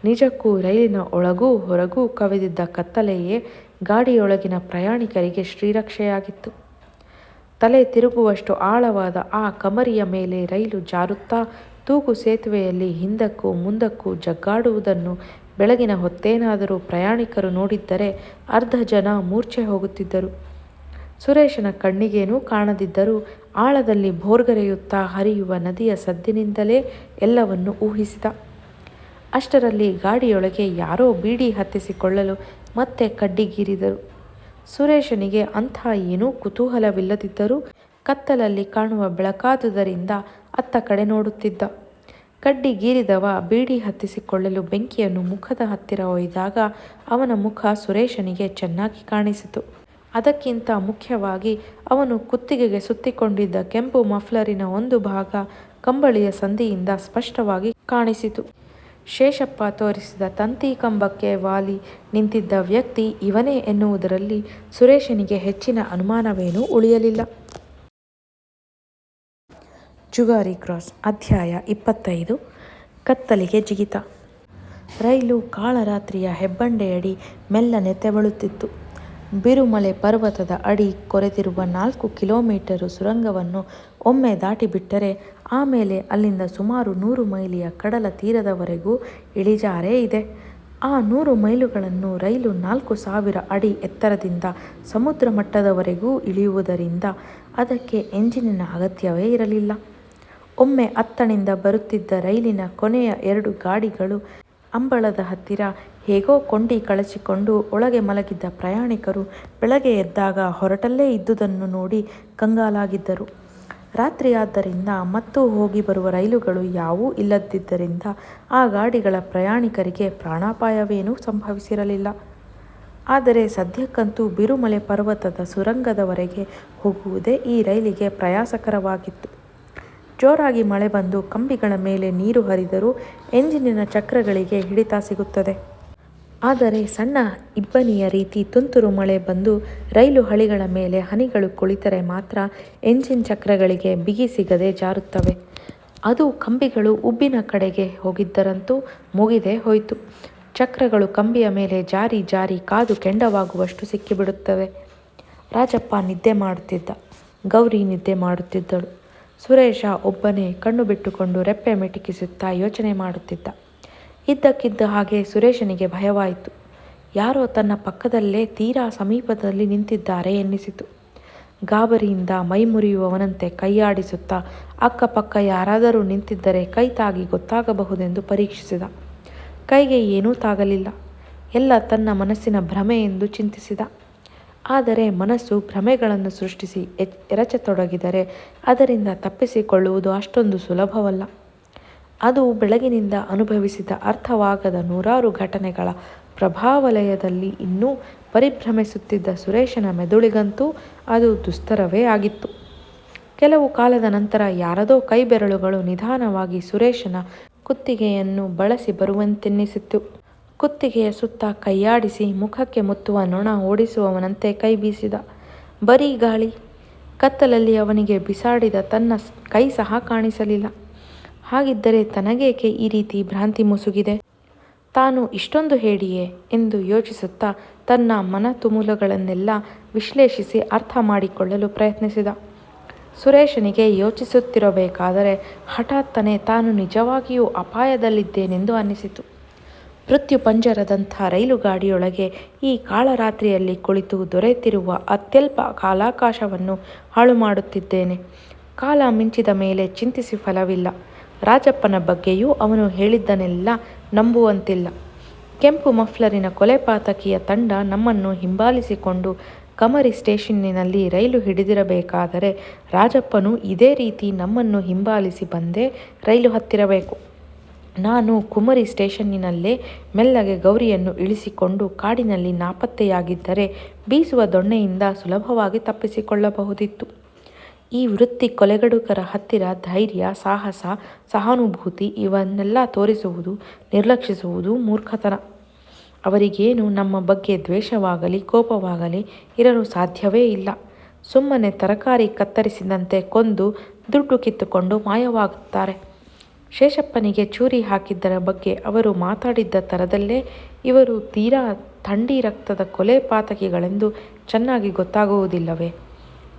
ನಿಜಕ್ಕೂ ರೈಲಿನ ಒಳಗೂ ಹೊರಗೂ ಕವಿದಿದ್ದ ಕತ್ತಲೆಯೇ ಗಾಡಿಯೊಳಗಿನ ಪ್ರಯಾಣಿಕರಿಗೆ ಶ್ರೀರಕ್ಷೆಯಾಗಿತ್ತು. ತಲೆ ತಿರುಗುವಷ್ಟು ಆಳವಾದ ಆ ಕಮರಿಯ ಮೇಲೆ ರೈಲು ಜಾರುತ್ತಾ ತೂಗು ಸೇತುವೆಯಲ್ಲಿ ಹಿಂದಕ್ಕೂ ಮುಂದಕ್ಕೂ ಜಗ್ಗಾಡುವುದನ್ನು ಬೆಳಗಿನ ಹೊತ್ತೇನಾದರೂ ಪ್ರಯಾಣಿಕರು ನೋಡಿದ್ದರೆ ಅರ್ಧ ಜನ ಮೂರ್ಛೆ ಹೋಗುತ್ತಿದ್ದರು. ಸುರೇಶನ ಕಣ್ಣಿಗೇನೂ ಕಾಣದಿದ್ದರೂ ಆಳದಲ್ಲಿ ಭೋರ್ಗರೆಯುತ್ತಾ ಹರಿಯುವ ನದಿಯ ಸದ್ದಿನಿಂದಲೇ ಎಲ್ಲವನ್ನು ಊಹಿಸಿದ. ಅಷ್ಟರಲ್ಲಿ ಗಾಡಿಯೊಳಗೆ ಯಾರೋ ಬೀಡಿ ಹತ್ತಿಸಿಕೊಳ್ಳಲು ಮತ್ತೆ ಕಡ್ಡಿಗೀರಿದರು. ಸುರೇಶನಿಗೆ ಅಂಥ ಏನೂ ಕುತೂಹಲವಿಲ್ಲದಿದ್ದರೂ ಕತ್ತಲಲ್ಲಿ ಕಾಣುವ ಬೆಳಕಾದುದರಿಂದ ಅತ್ತ ಕಡೆ ನೋಡುತ್ತಿದ್ದ. ಕಡ್ಡಿಗೀರಿದವ ಬೀಡಿ ಹತ್ತಿಸಿಕೊಳ್ಳಲು ಬೆಂಕಿಯನ್ನು ಮುಖದ ಹತ್ತಿರ ಒಯ್ದಾಗ ಅವನ ಮುಖ ಸುರೇಶನಿಗೆ ಚೆನ್ನಾಗಿ ಕಾಣಿಸಿತು. ಅದಕ್ಕಿಂತ ಮುಖ್ಯವಾಗಿ ಅವನು ಕುತ್ತಿಗೆಗೆ ಸುತ್ತಿಕೊಂಡಿದ್ದ ಕೆಂಪು ಮಫ್ಲರಿನ ಒಂದು ಭಾಗ ಕಂಬಳಿಯ ಸಂದಿಯಿಂದ ಸ್ಪಷ್ಟವಾಗಿ ಕಾಣಿಸಿತು. ಶೇಷಪ್ಪ ತೋರಿಸಿದ ತಂತಿ ಕಂಬಕ್ಕೆ ವಾಲಿ ನಿಂತಿದ್ದ ವ್ಯಕ್ತಿ ಇವನೇ ಎನ್ನುವುದರಲ್ಲಿ ಸುರೇಶನಿಗೆ ಹೆಚ್ಚಿನ ಅನುಮಾನವೇನೂ ಉಳಿಯಲಿಲ್ಲ. ಜುಗಾರಿ ಕ್ರಾಸ್. ಅಧ್ಯಾಯ 25. ಕತ್ತಲಿಗೆ ಜಿಗಿತ. ರೈಲು ಕಾಳರಾತ್ರಿಯ ಹೆಬ್ಬಂಡೆಯಡಿ ಮೆಲ್ಲನೆ ತೆವಳುತ್ತಿತ್ತು. ಬಿರುಮಲೆ ಪರ್ವತದ ಅಡಿ ಕೊರೆದಿರುವ 4 ಕಿಲೋಮೀಟರು ಸುರಂಗವನ್ನು ಒಮ್ಮೆ ದಾಟಿಬಿಟ್ಟರೆ ಆಮೇಲೆ ಅಲ್ಲಿಂದ ಸುಮಾರು 100 ಮೈಲಿಯ ಕಡಲ ತೀರದವರೆಗೂ ಇಳಿಜಾರೇ ಇದೆ. ಆ 100 ಮೈಲುಗಳನ್ನು ರೈಲು 4000 ಅಡಿ ಎತ್ತರದಿಂದ ಸಮುದ್ರ ಮಟ್ಟದವರೆಗೂ ಇಳಿಯುವುದರಿಂದ ಅದಕ್ಕೆ ಎಂಜಿನಿನ ಅಗತ್ಯವೇ ಇರಲಿಲ್ಲ. ಒಮ್ಮೆ ಅತ್ತಣಿಂದ ಬರುತ್ತಿದ್ದ ರೈಲಿನ ಕೊನೆಯ 2 ಗಾಡಿಗಳು ಅಂಬಳದ ಹತ್ತಿರ ಹೇಗೋ ಕೊಂಡಿ ಕಳಚಿಕೊಂಡು ಒಳಗೆ ಮಲಗಿದ್ದ ಪ್ರಯಾಣಿಕರು ಬೆಳಗ್ಗೆ ಎದ್ದಾಗ ಹೊರಟಲ್ಲೇ ಇದ್ದುದನ್ನು ನೋಡಿ ಕಂಗಾಲಾಗಿದ್ದರು. ರಾತ್ರಿಯಾದ್ದರಿಂದ ಮತ್ತು ಹೋಗಿ ಬರುವ ರೈಲುಗಳು ಯಾವೂ ಇಲ್ಲದಿದ್ದರಿಂದ ಆ ಗಾಡಿಗಳ ಪ್ರಯಾಣಿಕರಿಗೆ ಪ್ರಾಣಾಪಾಯವೇನೂ ಸಂಭವಿಸಿರಲಿಲ್ಲ. ಆದರೆ ಸದ್ಯಕ್ಕಂತೂ ಬಿರುಮಲೆ ಪರ್ವತದ ಸುರಂಗದವರೆಗೆ ಹೋಗುವುದೇ ಈ ರೈಲಿಗೆ ಪ್ರಯಾಸಕರವಾಗಿತ್ತು. ಜೋರಾಗಿ ಮಳೆ ಬಂದು ಕಂಬಿಗಳ ಮೇಲೆ ನೀರು ಹರಿದರೂ ಎಂಜಿನಿನ ಚಕ್ರಗಳಿಗೆ ಹಿಡಿತ ಸಿಗುತ್ತದೆ. ಆದರೆ ಸಣ್ಣ ಇಬ್ಬನಿಯ ರೀತಿ ತುಂತುರು ಮಳೆ ಬಂದು ರೈಲು ಹಳಿಗಳ ಮೇಲೆ ಹನಿಗಳು ಕುಳಿತರೆ ಮಾತ್ರ ಎಂಜಿನ್ ಚಕ್ರಗಳಿಗೆ ಬಿಗಿ ಸಿಗದೆ ಜಾರುತ್ತವೆ. ಅದು ಕಂಬಿಗಳು ಉಬ್ಬಿನ ಕಡೆಗೆ ಹೋಗಿದ್ದರಂತೂ ಮುಗಿದೇ ಹೋಯಿತು. ಚಕ್ರಗಳು ಕಂಬಿಯ ಮೇಲೆ ಜಾರಿ ಜಾರಿ ಕಾದು ಕೆಂಡವಾಗುವಷ್ಟು ಸಿಕ್ಕಿಬಿಡುತ್ತವೆ. ರಾಜಪ್ಪ ನಿದ್ದೆ ಮಾಡುತ್ತಿದ್ದ. ಗೌರಿ ನಿದ್ದೆ ಮಾಡುತ್ತಿದ್ದಳು. ಸುರೇಶ ಒಬ್ಬನೇ ಕಣ್ಣು ಬಿಟ್ಟುಕೊಂಡು ರೆಪ್ಪೆ ಮಿಟುಕಿಸುತ್ತಾ ಯೋಚನೆ ಮಾಡುತ್ತಿದ್ದ. ಇದ್ದಕ್ಕಿದ್ದ ಹಾಗೆ ಸುರೇಶನಿಗೆ ಭಯವಾಯಿತು. ಯಾರೋ ತನ್ನ ಪಕ್ಕದಲ್ಲೇ ತೀರಾ ಸಮೀಪದಲ್ಲಿ ನಿಂತಿದ್ದಾರೆ ಎನ್ನಿಸಿತು. ಗಾಬರಿಯಿಂದ ಮೈ ಮುರಿಯುವವನಂತೆ ಕೈಯಾಡಿಸುತ್ತಾ ಅಕ್ಕಪಕ್ಕ ಯಾರಾದರೂ ನಿಂತಿದ್ದರೆ ಕೈ ತಾಗಿ ಗೊತ್ತಾಗಬಹುದೆಂದು ಪರೀಕ್ಷಿಸಿದ. ಕೈಗೆ ಏನೂ ತಾಗಲಿಲ್ಲ. ಎಲ್ಲ ತನ್ನ ಮನಸ್ಸಿನ ಭ್ರಮೆ ಎಂದು ಚಿಂತಿಸಿದ. ಆದರೆ ಮನಸ್ಸು ಭ್ರಮೆಗಳನ್ನು ಸೃಷ್ಟಿಸಿ ಎರಚತೊಡಗಿದರೆ ಅದರಿಂದ ತಪ್ಪಿಸಿಕೊಳ್ಳುವುದು ಅಷ್ಟೊಂದು ಸುಲಭವಲ್ಲ. ಅದು ಬೆಳಗಿನಿಂದ ಅನುಭವಿಸಿದ ಅರ್ಥವಾಗದ 100 ಘಟನೆಗಳ ಪ್ರಭಾವಲಯದಲ್ಲಿ ಇನ್ನೂ ಪರಿಭ್ರಮಿಸುತ್ತಿದ್ದ ಸುರೇಶನ ಮೆದುಳಿಗಂತೂ ಅದು ದುಸ್ತರವೇ ಆಗಿತ್ತು. ಕೆಲವು ಕಾಲದ ನಂತರ ಯಾರದೋ ಕೈಬೆರಳುಗಳು ನಿಧಾನವಾಗಿ ಸುರೇಶನ ಕುತ್ತಿಗೆಯನ್ನು ಬಳಸಿ ಬರುವಂತೆನ್ನಿಸಿತು. ಕುತ್ತಿಗೆಯ ಸುತ್ತ ಕೈಯಾಡಿಸಿ ಮುಖಕ್ಕೆ ಮುತ್ತುವ ನೊಣ ಓಡಿಸುವವನಂತೆ ಕೈ ಬೀಸಿದ. ಬರೀ ಗಾಳಿ. ಕತ್ತಲಲ್ಲಿ ಅವನಿಗೆ ಬಿಸಾಡಿದ ತನ್ನ ಕೈ ಸಹ ಕಾಣಿಸಲಿಲ್ಲ. ಹಾಗಿದ್ದರೆ ತನಗೇಕೆ ಈ ರೀತಿ ಭ್ರಾಂತಿ ಮುಸುಗಿದೆ? ತಾನು ಇಷ್ಟೊಂದು ಹೇಡಿಯೇ ಎಂದು ಯೋಚಿಸುತ್ತಾ ತನ್ನ ಮನತುಮುಲಗಳನ್ನೆಲ್ಲ ವಿಶ್ಲೇಷಿಸಿ ಅರ್ಥ ಮಾಡಿಕೊಳ್ಳಲು ಪ್ರಯತ್ನಿಸಿದ. ಸುರೇಶನಿಗೆ ಯೋಚಿಸುತ್ತಿರಬೇಕಾದರೆ ಹಠಾತ್ತನೆ ತಾನು ನಿಜವಾಗಿಯೂ ಅಪಾಯದಲ್ಲಿದ್ದೇನೆಂದು ಅನ್ನಿಸಿತು. ಮೃತ್ಯು ಪಂಜರದಂಥ ರೈಲುಗಾಡಿಯೊಳಗೆ ಈ ಕಾಳರಾತ್ರಿಯಲ್ಲಿ ಕುಳಿತು ದೊರೆತಿರುವ ಅತ್ಯಲ್ಪ ಕಾಲಾವಕಾಶವನ್ನು ಹಾಳು ಮಾಡುತ್ತಿದ್ದೇನೆ. ಕಾಲ ಮಿಂಚಿದ ಮೇಲೆ ಚಿಂತಿಸಿ ಫಲವಿಲ್ಲ. ರಾಜಪ್ಪನ ಬಗ್ಗೆಯೂ ಅವನು ಹೇಳಿದ್ದನ್ನೆಲ್ಲ ನಂಬುವಂತಿಲ್ಲ. ಕೆಂಪು ಮಫ್ಲರಿನ ಕೊಲೆಪಾತಕಿಯ ತಂಡ ನಮ್ಮನ್ನು ಹಿಂಬಾಲಿಸಿಕೊಂಡು ಕಮರಿ ಸ್ಟೇಷನ್ನಿನಲ್ಲಿ ರೈಲು ಹಿಡಿದಿರಬೇಕಾದರೆ ರಾಜಪ್ಪನು ಇದೇ ರೀತಿ ನಮ್ಮನ್ನು ಹಿಂಬಾಲಿಸಿ ಬಂದೇ ರೈಲು ಹತ್ತಿರಬೇಕು. ನಾನು ಕುಮರಿ ಸ್ಟೇಷನ್ನಿನಲ್ಲೇ ಮೆಲ್ಲಗೆ ಗೌರಿಯನ್ನು ಇಳಿಸಿಕೊಂಡು ಕಾಡಿನಲ್ಲಿ ನಾಪತ್ತೆಯಾಗಿದ್ದರೆ ಬೀಸುವ ದೊಣ್ಣೆಯಿಂದ ಸುಲಭವಾಗಿ ತಪ್ಪಿಸಿಕೊಳ್ಳಬಹುದಿತ್ತು. ಈ ವೃತ್ತಿ ಕೊಲೆಗಡುಕರ ಹತ್ತಿರ ಧೈರ್ಯ, ಸಾಹಸ, ಸಹಾನುಭೂತಿ ಇವನ್ನೆಲ್ಲ ತೋರಿಸುವುದು, ನಿರ್ಲಕ್ಷಿಸುವುದು ಮೂರ್ಖತನ. ಅವರಿಗೇನು ನಮ್ಮ ಬಗ್ಗೆ ದ್ವೇಷವಾಗಲಿ ಕೋಪವಾಗಲಿ ಇರಲು ಸಾಧ್ಯವೇ ಇಲ್ಲ. ಸುಮ್ಮನೆ ತರಕಾರಿ ಕತ್ತರಿಸಿದಂತೆ ಕೊಂದು ದುಡ್ಡು ಕಿತ್ತುಕೊಂಡು ಮಾಯವಾಗುತ್ತಾರೆ. ಶೇಷಪ್ಪನಿಗೆ ಚೂರಿ ಹಾಕಿದ್ದರ ಬಗ್ಗೆ ಅವರು ಮಾತಾಡಿದ್ದ ಥರದಲ್ಲೇ ಇವರು ತೀರಾ ಥಂಡಿ ರಕ್ತದ ಕೊಲೆ ಪಾತಕಿಗಳೆಂದು ಚೆನ್ನಾಗಿ ಗೊತ್ತಾಗುವುದಿಲ್ಲವೇ?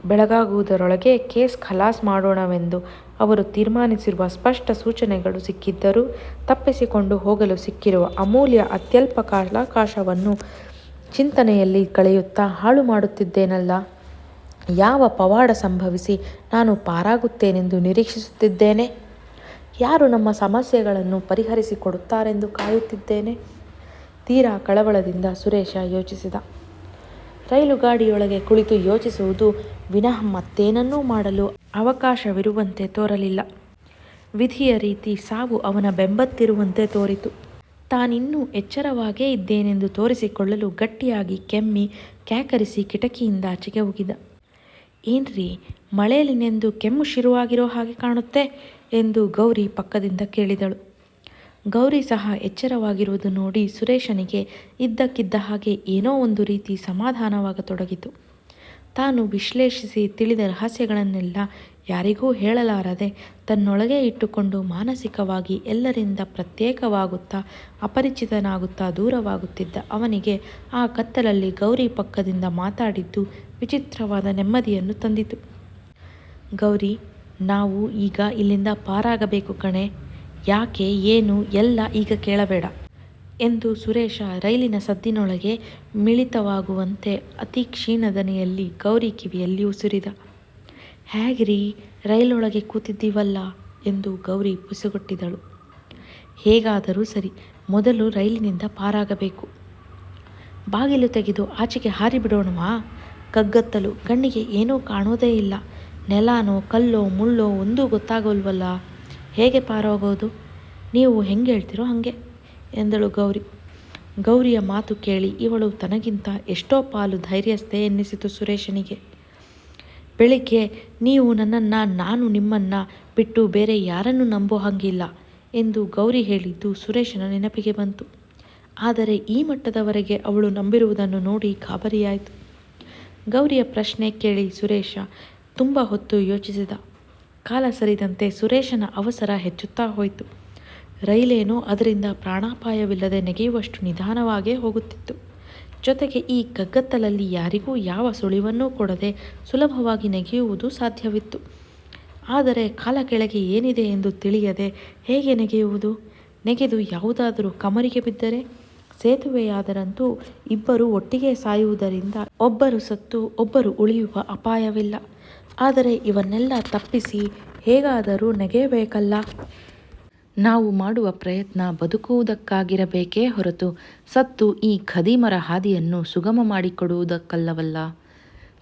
ಬೆಳಗಾಗುವುದರೊಳಗೆ ಕೇಸ್ ಖಲಾಸ್ ಮಾಡೋಣವೆಂದು ಅವರು ತೀರ್ಮಾನಿಸಿರುವ ಸ್ಪಷ್ಟ ಸೂಚನೆಗಳು ಸಿಕ್ಕಿದ್ದರೂ ತಪ್ಪಿಸಿಕೊಂಡು ಹೋಗಲು ಸಿಕ್ಕಿರುವ ಅಮೂಲ್ಯ ಅತ್ಯಲ್ಪ ಕಾಲಾವಕಾಶವನ್ನು ಚಿಂತನೆಯಲ್ಲಿ ಕಳೆಯುತ್ತಾ ಹಾಳು ಮಾಡುತ್ತಿದ್ದೇನಲ್ಲ. ಯಾವ ಪವಾಡ ಸಂಭವಿಸಿ ನಾನು ಪಾರಾಗುತ್ತೇನೆಂದು ನಿರೀಕ್ಷಿಸುತ್ತಿದ್ದೇನೆ? ಯಾರು ನಮ್ಮ ಸಮಸ್ಯೆಗಳನ್ನು ಪರಿಹರಿಸಿಕೊಡುತ್ತಾರೆಂದು ಕಾಯುತ್ತಿದ್ದೇನೆ? ತೀರಾ ಕಳವಳದಿಂದ ಸುರೇಶ ಯೋಚಿಸಿದ. ರೈಲುಗಾಡಿಯೊಳಗೆ ಕುಳಿತು ಯೋಚಿಸುವುದು ವಿನಃ ಮತ್ತೇನನ್ನೂ ಮಾಡಲು ಅವಕಾಶವಿರುವಂತೆ ತೋರಲಿಲ್ಲ. ವಿಧಿಯ ರೀತಿ ಸಾವು ಅವನ ಬೆಂಬತ್ತಿರುವಂತೆ ತೋರಿತು. ತಾನಿನ್ನೂ ಎಚ್ಚರವಾಗೇ ಇದ್ದೇನೆಂದು ತೋರಿಸಿಕೊಳ್ಳಲು ಗಟ್ಟಿಯಾಗಿ ಕೆಮ್ಮಿ ಕ್ಯಾಕರಿಸಿ ಕಿಟಕಿಯಿಂದಾಚೆಗೆ ಉಗಿದ. ಏನ್ರಿ, ಮಳೆಯಲ್ಲಿನೆಂದು ಕೆಮ್ಮು ಶುರುವಾಗಿರೋ ಹಾಗೆ ಕಾಣುತ್ತೆ ಎಂದು ಗೌರಿ ಪಕ್ಕದಿಂದ ಕೇಳಿದಳು. ಗೌರಿ ಸಹ ಎಚ್ಚರವಾಗಿರುವುದು ನೋಡಿ ಸುರೇಶನಿಗೆ ಇದ್ದಕ್ಕಿದ್ದ ಹಾಗೆ ಏನೋ ಒಂದು ರೀತಿ ಸಮಾಧಾನವಾಗತೊಡಗಿತು. ತಾನು ವಿಶ್ಲೇಷಿಸಿ ತಿಳಿದ ರಹಸ್ಯಗಳನ್ನೆಲ್ಲ ಯಾರಿಗೂ ಹೇಳಲಾರದೆ ತನ್ನೊಳಗೆ ಇಟ್ಟುಕೊಂಡು ಮಾನಸಿಕವಾಗಿ ಎಲ್ಲರಿಂದ ಪ್ರತ್ಯೇಕವಾಗುತ್ತಾ ಅಪರಿಚಿತನಾಗುತ್ತಾ ದೂರವಾಗುತ್ತಿದ್ದ ಅವನಿಗೆ ಆ ಕತ್ತಲಲ್ಲಿ ಗೌರಿ ಪಕ್ಕದಿಂದ ಮಾತಾಡಿದ್ದು ವಿಚಿತ್ರವಾದ ನೆಮ್ಮದಿಯನ್ನು ತಂದಿತು. ಗೌರಿ, ನಾವು ಈಗ ಇಲ್ಲಿಂದ ಪಾರಾಗಬೇಕು ಕಣೆ. ಯಾಕೆ, ಏನು, ಎಲ್ಲ ಈಗ ಕೇಳಬೇಡ ಎಂದು ಸುರೇಶ ರೈಲಿನ ಸದ್ದಿನೊಳಗೆ ಮಿಳಿತವಾಗುವಂತೆ ಅತಿ ಕ್ಷೀಣ ದನಿಯಲ್ಲಿ ಗೌರಿ ಕಿವಿಯಲ್ಲಿ ಉಸುರಿದ. ಹೇಗ್ರಿ, ರೈಲೊಳಗೆ ಕೂತಿದ್ದೀವಲ್ಲ ಎಂದು ಗೌರಿ ಪುಸುಗುಟ್ಟಿದಳು. ಹೇಗಾದರೂ ಸರಿ, ಮೊದಲು ರೈಲಿನಿಂದ ಪಾರಾಗಬೇಕು. ಬಾಗಿಲು ತೆಗೆದು ಆಚೆಗೆ ಹಾರಿಬಿಡೋಣವಾ? ಕಗ್ಗತ್ತಲು, ಕಣ್ಣಿಗೆ ಏನೂ ಕಾಣೋದೇ ಇಲ್ಲ. ನೆಲಾನೋ ಕಲ್ಲೋ ಮುಳ್ಳೋ ಒಂದೂ ಗೊತ್ತಾಗಲ್ವಲ್ಲ. ಹೇಗೆ ಪಾರಾಗೋದು? ನೀವು ಹೆಂಗೆ ಹೇಳ್ತೀರೋ ಹಾಗೆ ಎಂದಳು ಗೌರಿ. ಗೌರಿಯ ಮಾತು ಕೇಳಿ ಇವಳು ತನಗಿಂತ ಎಷ್ಟೋ ಪಾಲು ಧೈರ್ಯಸ್ಥೆ ಎನ್ನಿಸಿತು ಸುರೇಶನಿಗೆ. ಬೆಳಿಗ್ಗೆ ನೀವು ನನ್ನನ್ನು, ನಾನು ನಿಮ್ಮನ್ನು ಬಿಟ್ಟು ಬೇರೆ ಯಾರನ್ನು ನಂಬೋ ಹಾಗಿಲ್ಲ ಎಂದು ಗೌರಿ ಹೇಳಿದ್ದು ಸುರೇಶನ ನೆನಪಿಗೆ ಬಂತು. ಆದರೆ ಈ ಮಟ್ಟದವರೆಗೆ ಅವಳು ನಂಬಿರುವುದನ್ನು ನೋಡಿ ಗಾಬರಿಯಾಯಿತು. ಗೌರಿಯ ಪ್ರಶ್ನೆ ಕೇಳಿ ಸುರೇಶ ತುಂಬ ಹೊತ್ತು ಯೋಚಿಸಿದ. ಕಾಲ ಸರಿದಂತೆ ಸುರೇಶನ ಅವಸರ ಹೆಚ್ಚುತ್ತಾ ಹೋಯಿತು. ರೈಲೇನೋ ಅದರಿಂದ ಪ್ರಾಣಾಪಾಯವಿಲ್ಲದೆ ನೆಗೆಯುವಷ್ಟು ನಿಧಾನವಾಗೇ ಹೋಗುತ್ತಿತ್ತು. ಜೊತೆಗೆ ಈ ಕಗ್ಗತ್ತಲಲ್ಲಿ ಯಾರಿಗೂ ಯಾವ ಸುಳಿವನ್ನೂ ಕೊಡದೆ ಸುಲಭವಾಗಿ ನೆಗೆಯುವುದು ಸಾಧ್ಯವಿತ್ತು. ಆದರೆ ಕಾಲ ಕೆಳಗೆ ಏನಿದೆ ಎಂದು ತಿಳಿಯದೆ ಹೇಗೆ ನೆಗೆಯುವುದು? ನೆಗೆದು ಯಾವುದಾದರೂ ಕಮರಿಗೆ ಬಿದ್ದರೆ? ಸೇತುವೆಯಾದರಂತೂ ಇಬ್ಬರು ಒಟ್ಟಿಗೆ ಸಾಯುವುದರಿಂದ ಒಬ್ಬರು ಸತ್ತು ಒಬ್ಬರು ಉಳಿಯುವ ಅಪಾಯವಿಲ್ಲ. ಆದರೆ ಇವನ್ನೆಲ್ಲ ತಪ್ಪಿಸಿ ಹೇಗಾದರೂ ನೆಗೆಯಬೇಕಲ್ಲ. ನಾವು ಮಾಡುವ ಪ್ರಯತ್ನ ಬದುಕುವುದಕ್ಕಾಗಿರಬೇಕೇ ಹೊರತು ಸತ್ತು ಈ ಖದೀಮರ ಹಾದಿಯನ್ನು ಸುಗಮ ಮಾಡಿಕೊಡುವುದಕ್ಕಲ್ಲವಲ್ಲ.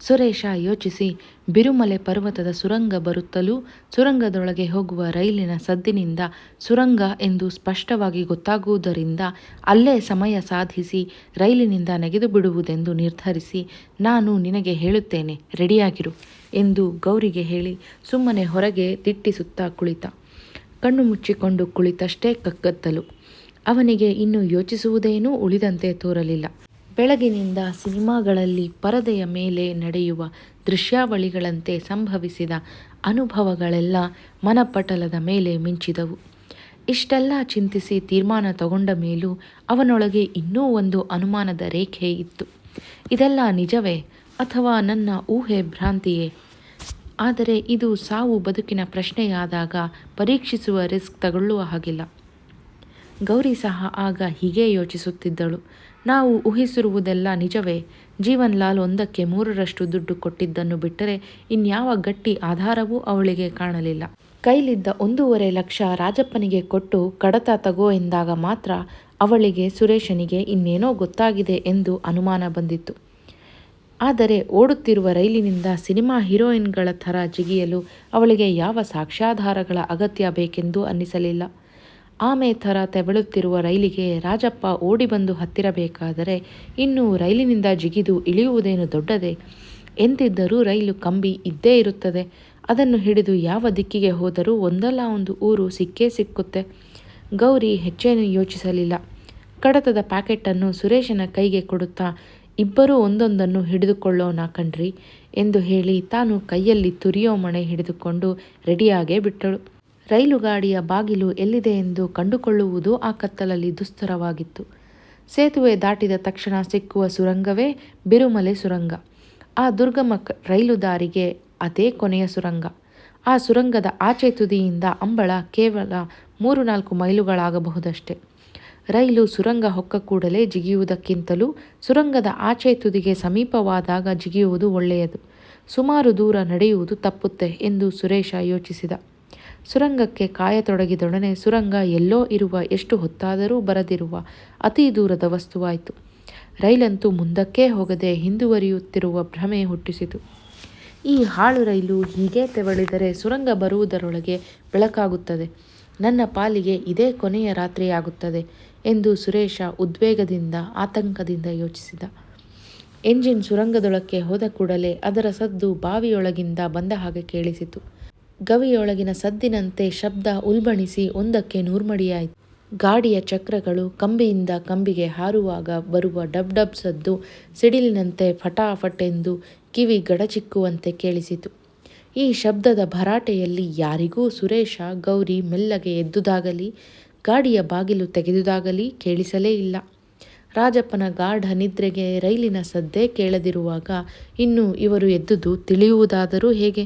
ಸುರೇಶ ಯೋಚಿಸಿ ಬಿರುಮಲೆ ಪರ್ವತದ ಸುರಂಗ ಬರುತ್ತಲೂ ಸುರಂಗದೊಳಗೆ ಹೋಗುವ ರೈಲಿನ ಸದ್ದಿನಿಂದ ಸುರಂಗ ಎಂದು ಸ್ಪಷ್ಟವಾಗಿ ಗೊತ್ತಾಗುವುದರಿಂದ ಅಲ್ಲೇ ಸಮಯ ಸಾಧಿಸಿ ರೈಲಿನಿಂದ ನೆಗೆದು ಬಿಡುವುದೆಂದು ನಿರ್ಧರಿಸಿ, ನಾನು ನಿನಗೆ ಹೇಳುತ್ತೇನೆ, ರೆಡಿಯಾಗಿರು ಎಂದು ಗೌರಿಗೆ ಹೇಳಿ ಸುಮ್ಮನೆ ಹೊರಗೆ ದಿಟ್ಟಿಸುತ್ತಾ ಕುಳಿತ. ಕಣ್ಣು ಮುಚ್ಚಿಕೊಂಡು ಕುಳಿತಷ್ಟೇ ಕಗ್ಗತ್ತಲು. ಅವನಿಗೆ ಇನ್ನು ಯೋಚಿಸುವುದೇನೂ ಉಳಿದಂತೆ ತೋರಲಿಲ್ಲ. ಬೆಳಗಿನಿಂದ ಸಿನಿಮಾಗಳಲ್ಲಿ ಪರದೆಯ ಮೇಲೆ ನಡೆಯುವ ದೃಶ್ಯಾವಳಿಗಳಂತೆ ಸಂಭವಿಸಿದ ಅನುಭವಗಳೆಲ್ಲ ಮನಪಟಲದ ಮೇಲೆ ಮಿಂಚಿದವು. ಇಷ್ಟೆಲ್ಲ ಚಿಂತಿಸಿ ತೀರ್ಮಾನ ತಗೊಂಡ ಮೇಲೂ ಅವನೊಳಗೆ ಇನ್ನೂ ಒಂದು ಅನುಮಾನದ ರೇಖೆ ಇತ್ತು. ಇದೆಲ್ಲ ನಿಜವೇ ಅಥವಾ ನನ್ನ ಊಹೆ ಭ್ರಾಂತಿಯೇ? ಆದರೆ ಇದು ಸಾವು ಬದುಕಿನ ಪ್ರಶ್ನೆಯಾದಾಗ ಪರೀಕ್ಷಿಸುವ ರಿಸ್ಕ್ ತಗೊಳ್ಳುವ ಹಾಗಿಲ್ಲ. ಗೌರಿ ಸಹ ಆಗ ಹೀಗೆ ಯೋಚಿಸುತ್ತಿದ್ದಳು. ನಾವು ಊಹಿಸಿರುವುದೆಲ್ಲ ನಿಜವೇ? ಜೀವನ್ ಲಾಲ್ 1ಕ್ಕೆ 3ರಷ್ಟು ದುಡ್ಡು ಕೊಟ್ಟಿದ್ದನ್ನು ಬಿಟ್ಟರೆ ಇನ್ಯಾವ ಗಟ್ಟಿ ಆಧಾರವೂ ಅವಳಿಗೆ ಕಾಣಲಿಲ್ಲ. ಕೈಲಿದ್ದ 1.5 ಲಕ್ಷ ರಾಜಪ್ಪನಿಗೆ ಕೊಟ್ಟು ಕಡತ ತಗೋ ಎಂದಾಗ ಮಾತ್ರ ಅವಳಿಗೆ ಸುರೇಶನಿಗೆ ಇನ್ನೇನೋ ಗೊತ್ತಾಗಿದೆ ಎಂದು ಅನುಮಾನ ಬಂದಿತ್ತು. ಆದರೆ ಓಡುತ್ತಿರುವ ರೈಲಿನಿಂದ ಸಿನಿಮಾ ಹೀರೋಯಿನ್ಗಳ ಥರ ಜಿಗಿಯಲು ಅವಳಿಗೆ ಯಾವ ಸಾಕ್ಷ್ಯಾಧಾರಗಳ ಅಗತ್ಯ ಬೇಕೆಂದು ಅನ್ನಿಸಲಿಲ್ಲ. ಆಮೆ ಥರ ತೆವಳುತ್ತಿರುವ ರೈಲಿಗೆ ರಾಜಪ್ಪ ಓಡಿ ಬಂದು ಹತ್ತಿರಬೇಕಾದರೆ ಇನ್ನು ರೈಲಿನಿಂದ ಜಿಗಿದು ಇಳಿಯುವುದೇನು ದೊಡ್ಡದೆ? ಎಂತಿದ್ದರೂ ರೈಲು ಕಂಬಿ ಇದ್ದೇ ಇರುತ್ತದೆ. ಅದನ್ನು ಹಿಡಿದು ಯಾವ ದಿಕ್ಕಿಗೆ ಹೋದರೂ ಒಂದಲ್ಲ ಒಂದು ಊರು ಸಿಕ್ಕೇ ಸಿಕ್ಕುತ್ತೆ. ಗೌರಿ ಹೆಚ್ಚೇನು ಯೋಚಿಸಲಿಲ್ಲ. ಕಡತದ ಪ್ಯಾಕೆಟನ್ನು ಸುರೇಶನ ಕೈಗೆ ಕೊಡುತ್ತಾ, ಇಬ್ಬರೂ ಒಂದೊಂದನ್ನು ಹಿಡಿದುಕೊಳ್ಳೋಣ ಕಣ್ರಿ ಎಂದು ಹೇಳಿ ತಾನು ಕೈಯಲ್ಲಿ ತುರಿಯೋ ಮಣೆ ಹಿಡಿದುಕೊಂಡು ರೆಡಿಯಾಗೇ ಬಿಟ್ಟಳು. ರೈಲು ಗಾಡಿಯ ಬಾಗಿಲು ಎಲ್ಲಿದೆ ಎಂದು ಕಂಡುಕೊಳ್ಳುವುದು ಆ ಕತ್ತಲಲ್ಲಿ ದುಸ್ತರವಾಗಿತ್ತು. ಸೇತುವೆ ದಾಟಿದ ತಕ್ಷಣ ಸಿಕ್ಕುವ ಸುರಂಗವೇ ಬಿರುಮಲೆ ಸುರಂಗ. ಆ ದುರ್ಗಮ ರೈಲು ದಾರಿಗೆ ಅದೇ ಕೊನೆಯ ಸುರಂಗ. ಆ ಸುರಂಗದ ಆಚೆ ತುದಿಯಿಂದ ಅಂಬಳ ಕೇವಲ 3-4 ಮೈಲುಗಳಾಗಬಹುದಷ್ಟೆ. ರೈಲು ಸುರಂಗ ಹೊಕ್ಕ ಕೂಡಲೇ ಜಿಗಿಯುವುದಕ್ಕಿಂತಲೂ ಸುರಂಗದ ಆಚೆ ತುದಿಗೆ ಸಮೀಪವಾದಾಗ ಜಿಗಿಯುವುದು ಒಳ್ಳೆಯದು. ಸುಮಾರು ದೂರ ನಡೆಯುವುದು ತಪ್ಪುತ್ತೆ ಎಂದು ಸುರೇಶ ಯೋಚಿಸಿದ. ಸುರಂಗಕ್ಕೆ ಕಾಯತೊಡಗಿದೊಡನೆ ಸುರಂಗ ಎಲ್ಲೋ ಇರುವ, ಎಷ್ಟು ಹೊತ್ತಾದರೂ ಬರದಿರುವ ಅತಿ ದೂರದ ವಸ್ತುವಾಯಿತು. ರೈಲಂತೂ ಮುಂದಕ್ಕೆ ಹೋಗದೆ ಹಿಂದುವರಿಯುತ್ತಿರುವ ಭ್ರಮೆ ಹುಟ್ಟಿಸಿತು. ಈ ಹಾಳು ರೈಲು ಹೀಗೆ ತೆವಳಿದರೆ ಸುರಂಗ ಬರುವುದರೊಳಗೆ ಬೆಳಕಾಗುತ್ತದೆ. ನನ್ನ ಪಾಲಿಗೆ ಇದೇ ಕೊನೆಯ ರಾತ್ರಿಯಾಗುತ್ತದೆ ಎಂದು ಸುರೇಶ ಉದ್ವೇಗದಿಂದ ಆತಂಕದಿಂದ ಯೋಚಿಸಿದ. ಎಂಜಿನ್ ಸುರಂಗದೊಳಕ್ಕೆ ಹೋದ ಕೂಡಲೇ ಅದರ ಸದ್ದು ಬಾವಿಯೊಳಗಿಂದ ಬಂದ ಹಾಗೆ ಕೇಳಿಸಿತು. ಗವಿಯೊಳಗಿನ ಸದ್ದಿನಂತೆ ಶಬ್ದ ಉಲ್ಬಣಿಸಿ 1ಕ್ಕೆ 100 ಮಡಿಯಾಯಿತು. ಗಾಡಿಯ ಚಕ್ರಗಳು ಕಂಬಿಯಿಂದ ಕಂಬಿಗೆ ಹಾರುವಾಗ ಬರುವ ಡಬ್ ಡಬ್ ಸದ್ದು ಸಿಡಿಲಿನಂತೆ ಫಟಾಫಟ್ ಎಂದು ಕಿವಿ ಗಡಚಿಕ್ಕುವಂತೆ ಕೇಳಿಸಿತು. ಈ ಶಬ್ದದ ಭರಾಟೆಯಲ್ಲಿ ಯಾರಿಗೂ ಸುರೇಶ, ಗೌರಿ ಮೆಲ್ಲಗೆ ಎದ್ದುದಾಗಲಿ ಗಾಡಿಯ ಬಾಗಿಲು ತೆಗೆದುದಾಗಲಿ ಕೇಳಿಸಲೇ ಇಲ್ಲ. ರಾಜಪ್ಪನ ಗಾಢ ನಿದ್ರೆಗೆ ರೈಲಿನ ಸದ್ದೇ ಕೇಳದಿರುವಾಗ ಇನ್ನು ಇವರು ಎದ್ದುದು ತಿಳಿಯುವುದಾದರೂ ಹೇಗೆ?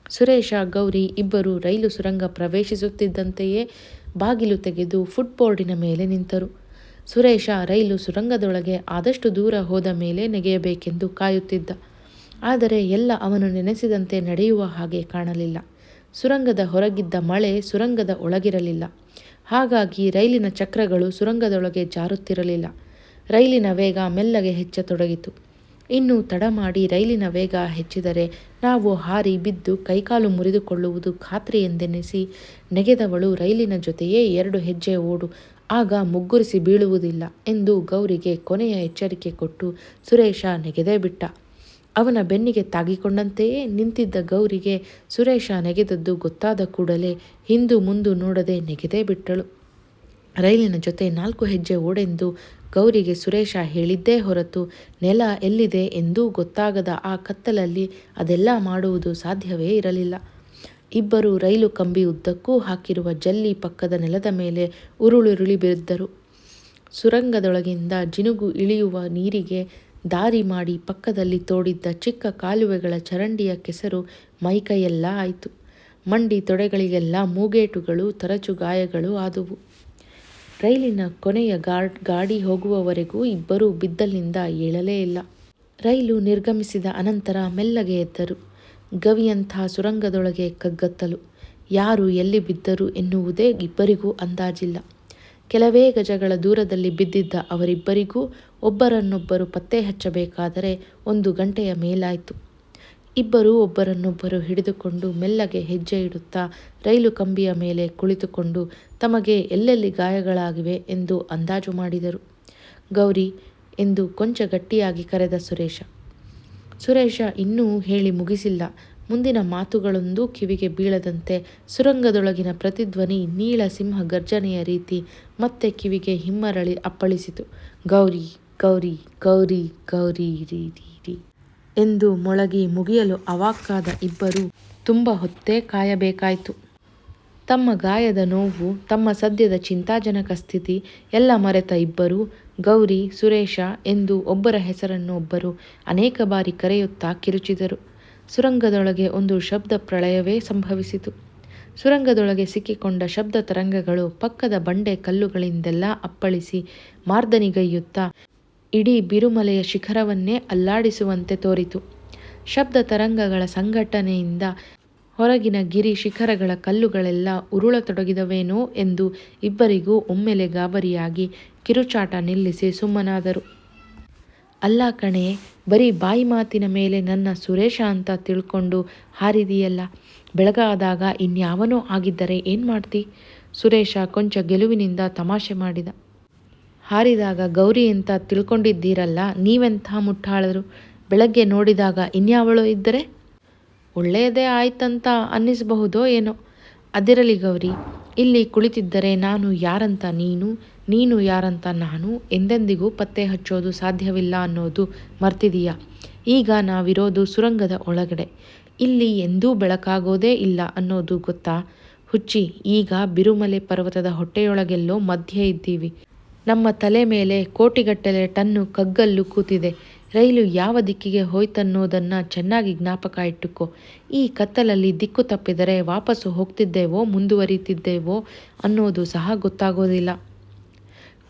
ಸುರೇಶ, ಗೌರಿ ಇಬ್ಬರು ರೈಲು ಸುರಂಗ ಪ್ರವೇಶಿಸುತ್ತಿದ್ದಂತೆಯೇ ಬಾಗಿಲು ತೆಗೆದು ಫುಟ್ಬೋರ್ಡಿನ ಮೇಲೆ ನಿಂತರು. ಸುರೇಶ ರೈಲು ಸುರಂಗದೊಳಗೆ ಆದಷ್ಟು ದೂರ ಹೋದ ಮೇಲೆ ನೆಗೆಯಬೇಕೆಂದು ಕಾಯುತ್ತಿದ್ದ. ಆದರೆ ಎಲ್ಲ ಅವನು ನೆನೆಸಿದಂತೆ ನಡೆಯುವ ಹಾಗೆ ಕಾಣಲಿಲ್ಲ. ಸುರಂಗದ ಹೊರಗಿದ್ದ ಮಳೆ ಸುರಂಗದ ಒಳಗಿರಲಿಲ್ಲ. ಹಾಗಾಗಿ ರೈಲಿನ ಚಕ್ರಗಳು ಸುರಂಗದೊಳಗೆ ಜಾರುತ್ತಿರಲಿಲ್ಲ. ರೈಲಿನ ವೇಗ ಮೆಲ್ಲಗೆ ಹೆಚ್ಚತೊಡಗಿತು. ಇನ್ನು ತಡ ಮಾಡಿ ರೈಲಿನ ವೇಗ ಹೆಚ್ಚಿದರೆ ನಾವು ಹಾರಿ ಬಿದ್ದು ಕೈಕಾಲು ಮುರಿದುಕೊಳ್ಳುವುದು ಖಾತ್ರಿ ಎಂದೆನಿಸಿ ನೆಗೆದವಳು ರೈಲಿನ ಜೊತೆಯೇ 2 ಹೆಜ್ಜೆ ಓಡು, ಆಗ ಮುಗ್ಗುರಿಸಿ ಬೀಳುವುದಿಲ್ಲ ಎಂದು ಗೌರಿಗೆ ಕೊನೆಯ ಎಚ್ಚರಿಕೆ ಕೊಟ್ಟು ಸುರೇಶ ನೆಗೆದೇ ಬಿಟ್ಟ. ಅವನ ಬೆನ್ನಿಗೆ ತಾಗಿಕೊಂಡಂತೆಯೇ ನಿಂತಿದ್ದ ಗೌರಿಗೆ ಸುರೇಶ ನೆಗೆದದ್ದು ಗೊತ್ತಾದ ಕೂಡಲೇ ಹಿಂದು ಮುಂದು ನೋಡದೆ ನೆಗೆದೇ ಬಿಟ್ಟಳು. ರೈಲಿನ ಜೊತೆ 4 ಹೆಜ್ಜೆ ಓಡೆಂದು ಗೌರಿಗೆ ಸುರೇಶ ಹೇಳಿದ್ದೇ ಹೊರತು ನೆಲ ಎಲ್ಲಿದೆ ಎಂದೂ ಗೊತ್ತಾಗದ ಆ ಕತ್ತಲಲ್ಲಿ ಅದೆಲ್ಲ ಮಾಡುವುದು ಸಾಧ್ಯವೇ ಇರಲಿಲ್ಲ. ಇಬ್ಬರು ರೈಲು ಕಂಬಿ ಉದ್ದಕ್ಕೂ ಹಾಕಿರುವ ಜಲ್ಲಿ ಪಕ್ಕದ ನೆಲದ ಮೇಲೆ ಉರುಳುರುಳಿ ಬಿದ್ದರು. ಸುರಂಗದೊಳಗಿಂದ ಜಿನುಗು ಇಳಿಯುವ ನೀರಿಗೆ ದಾರಿ ಮಾಡಿ ಪಕ್ಕದಲ್ಲಿ ತೋಡಿದ್ದ ಚಿಕ್ಕ ಕಾಲುವೆಗಳ ಚರಂಡಿಯ ಕೆಸರು ಮೈಕೈಯೆಲ್ಲ ಆಯಿತು. ಮಂಡಿ ತೊಡೆಗಳಿಗೆಲ್ಲ ಮೂಗೇಟುಗಳು, ತರಚು ಗಾಯಗಳು ಆದುವು. ರೈಲಿನ ಕೊನೆಯ ಗಾಡಿ ಹೋಗುವವರೆಗೂ ಇಬ್ಬರೂ ಬಿದ್ದಲ್ಲಿಂದ ಏಳಲೇ ಇಲ್ಲ. ರೈಲು ನಿರ್ಗಮಿಸಿದ ಅನಂತರ ಮೆಲ್ಲಗೆ ಎದ್ದರು. ಗವಿಯಂಥ ಸುರಂಗದೊಳಗೆ ಕಗ್ಗತ್ತಲು. ಯಾರು ಎಲ್ಲಿ ಬಿದ್ದರು ಎನ್ನುವುದೇ ಇಬ್ಬರಿಗೂ ಅಂದಾಜಿಲ್ಲ. ಕೆಲವೇ ಗಜಗಳ ದೂರದಲ್ಲಿ ಬಿದ್ದಿದ್ದ ಅವರಿಬ್ಬರಿಗೂ ಒಬ್ಬರನ್ನೊಬ್ಬರು ಪತ್ತೆ ಹಚ್ಚಬೇಕಾದರೆ 1 ಗಂಟೆಯ ಮೇಲಾಯಿತು. ಇಬ್ಬರೂ ಒಬ್ಬರನ್ನೊಬ್ಬರು ಹಿಡಿದುಕೊಂಡು ಮೆಲ್ಲಗೆ ಹೆಜ್ಜೆ ಇಡುತ್ತಾ ರೈಲು ಕಂಬಿಯ ಮೇಲೆ ಕುಳಿತುಕೊಂಡು ತಮಗೆ ಎಲ್ಲೆಲ್ಲಿ ಗಾಯಗಳಾಗಿವೆ ಎಂದು ಅಂದಾಜು ಮಾಡಿದರು. ಗೌರಿ ಎಂದು ಕೊಂಚ ಗಟ್ಟಿಯಾಗಿ ಕರೆದ ಸುರೇಶ. ಸುರೇಶ ಇನ್ನೂ ಹೇಳಿ ಮುಗಿಸಿಲ್ಲ. ಮುಂದಿನ ಮಾತುಗಳೊಂದೂ ಕಿವಿಗೆ ಬೀಳದಂತೆ ಸುರಂಗದೊಳಗಿನ ಪ್ರತಿಧ್ವನಿ ನೀಳ ಸಿಂಹ ಗರ್ಜನೆಯ ರೀತಿ ಮತ್ತೆ ಕಿವಿಗೆ ಹಿಮ್ಮರಳಿ ಅಪ್ಪಳಿಸಿತು. ಗೌರಿ ಗೌರಿ ಗೌರಿ ಗೌರಿ ರೀ ರೀ ರೀ ಎಂದು ಮೊಳಗಿ ಮುಗಿಯಲು ಅವಾಕ್ಕಾದ ಇಬ್ಬರು ತುಂಬ ಹೊತ್ತೇ ಕಾಯಬೇಕಾಯಿತು. ತಮ್ಮ ಗಾಯದ ನೋವು, ತಮ್ಮ ಸದ್ಯದ ಚಿಂತಾಜನಕ ಸ್ಥಿತಿ ಎಲ್ಲ ಮರೆತ ಇಬ್ಬರು ಗೌರಿ, ಸುರೇಶ ಎಂದು ಒಬ್ಬರ ಹೆಸರನ್ನು ಒಬ್ಬರು ಅನೇಕ ಬಾರಿ ಕರೆಯುತ್ತಾ ಕಿರುಚಿದರು. ಸುರಂಗದೊಳಗೆ ಒಂದು ಶಬ್ದ ಪ್ರಳಯವೇ ಸಂಭವಿಸಿತು. ಸುರಂಗದೊಳಗೆ ಸಿಕ್ಕಿಕೊಂಡ ಶಬ್ದ ತರಂಗಗಳು ಪಕ್ಕದ ಬಂಡೆ ಕಲ್ಲುಗಳಿಂದೆಲ್ಲ ಅಪ್ಪಳಿಸಿ ಮಾರ್ದನಿಗೈಯುತ್ತಾ ಇಡೀ ಬಿರುಮಲೆಯ ಶಿಖರವನ್ನೇ ಅಲ್ಲಾಡಿಸುವಂತೆ ತೋರಿತು. ಶಬ್ದ ತರಂಗಗಳ ಸಂಘಟನೆಯಿಂದ ಹೊರಗಿನ ಗಿರಿ ಶಿಖರಗಳ ಕಲ್ಲುಗಳೆಲ್ಲ ಉರುಳತೊಡಗಿದವೇನೋ ಎಂದು ಇಬ್ಬರಿಗೂ ಒಮ್ಮೆಲೆ ಗಾಬರಿಯಾಗಿ ಕಿರುಚಾಟ ನಿಲ್ಲಿಸಿ ಸುಮ್ಮನಾದರು. ಅಲ್ಲ ಕಣೆ, ಬರೀ ಬಾಯಿ ಮಾತಿನ ಮೇಲೆ ನನ್ನ ಸುರೇಶ ಅಂತ ತಿಳ್ಕೊಂಡು ಹಾರಿದೀಯಲ್ಲ, ಬೆಳಗಾದಾಗ ಇನ್ಯಾವನೋ ಆಗಿದ್ದರೆ ಏನು ಮಾಡ್ತಿ? ಸುರೇಶ ಕೊಂಚ ಗೆಲುವಿನಿಂದ ತಮಾಷೆ ಮಾಡಿದ. ಹಾರಿದಾಗ ಗೌರಿ ಅಂತ ತಿಳ್ಕೊಂಡಿದ್ದೀರಲ್ಲ, ನೀವೆಂಥ ಮುಟ್ಟಾಳರು. ಬೆಳಗ್ಗೆ ನೋಡಿದಾಗ ಇನ್ಯಾವಳೋ ಇದ್ದರೆ ಒಳ್ಳೆಯದೇ ಆಯ್ತಂತ ಅನ್ನಿಸಬಹುದೋ ಏನೋ. ಅದಿರಲಿ ಗೌರಿ, ಇಲ್ಲಿ ಕುಳಿತಿದ್ದರೆ ನಾನು ಯಾರಂತ ನೀನು, ನೀನು ಯಾರಂತ ನಾನು ಎಂದೆಂದಿಗೂ ಪತ್ತೆ ಹಚ್ಚೋದು ಸಾಧ್ಯವಿಲ್ಲ ಅನ್ನೋದು ಮರ್ತಿದೀಯಾ? ಈಗ ನಾವಿರೋದು ಸುರಂಗದ ಒಳಗಡೆ. ಇಲ್ಲಿ ಎಂದೂ ಬೆಳಕಾಗೋದೇ ಇಲ್ಲ ಅನ್ನೋದು ಗೊತ್ತಾ? ಹುಚ್ಚಿ, ಈಗ ಬಿರುಮಲೆ ಪರ್ವತದ ಹೊಟ್ಟೆಯೊಳಗೆಲ್ಲೋ ಮಧ್ಯೆ ಇದ್ದೀವಿ. ನಮ್ಮ ತಲೆ ಮೇಲೆ ಕೋಟಿಗಟ್ಟಲೆ ಟನ್ನು ಕಗ್ಗಲ್ಲು ಕೂತಿದೆ. ರೈಲು ಯಾವ ದಿಕ್ಕಿಗೆ ಹೋಯ್ತನ್ನೋದನ್ನು ಚೆನ್ನಾಗಿ ಜ್ಞಾಪಕ ಇಟ್ಟುಕೋ. ಈ ಕತ್ತಲಲ್ಲಿ ದಿಕ್ಕು ತಪ್ಪಿದರೆ ವಾಪಸ್ಸು ಹೋಗ್ತಿದ್ದೇವೋ ಮುಂದುವರಿತಿದ್ದೇವೋ ಅನ್ನೋದು ಸಹ ಗೊತ್ತಾಗೋದಿಲ್ಲ.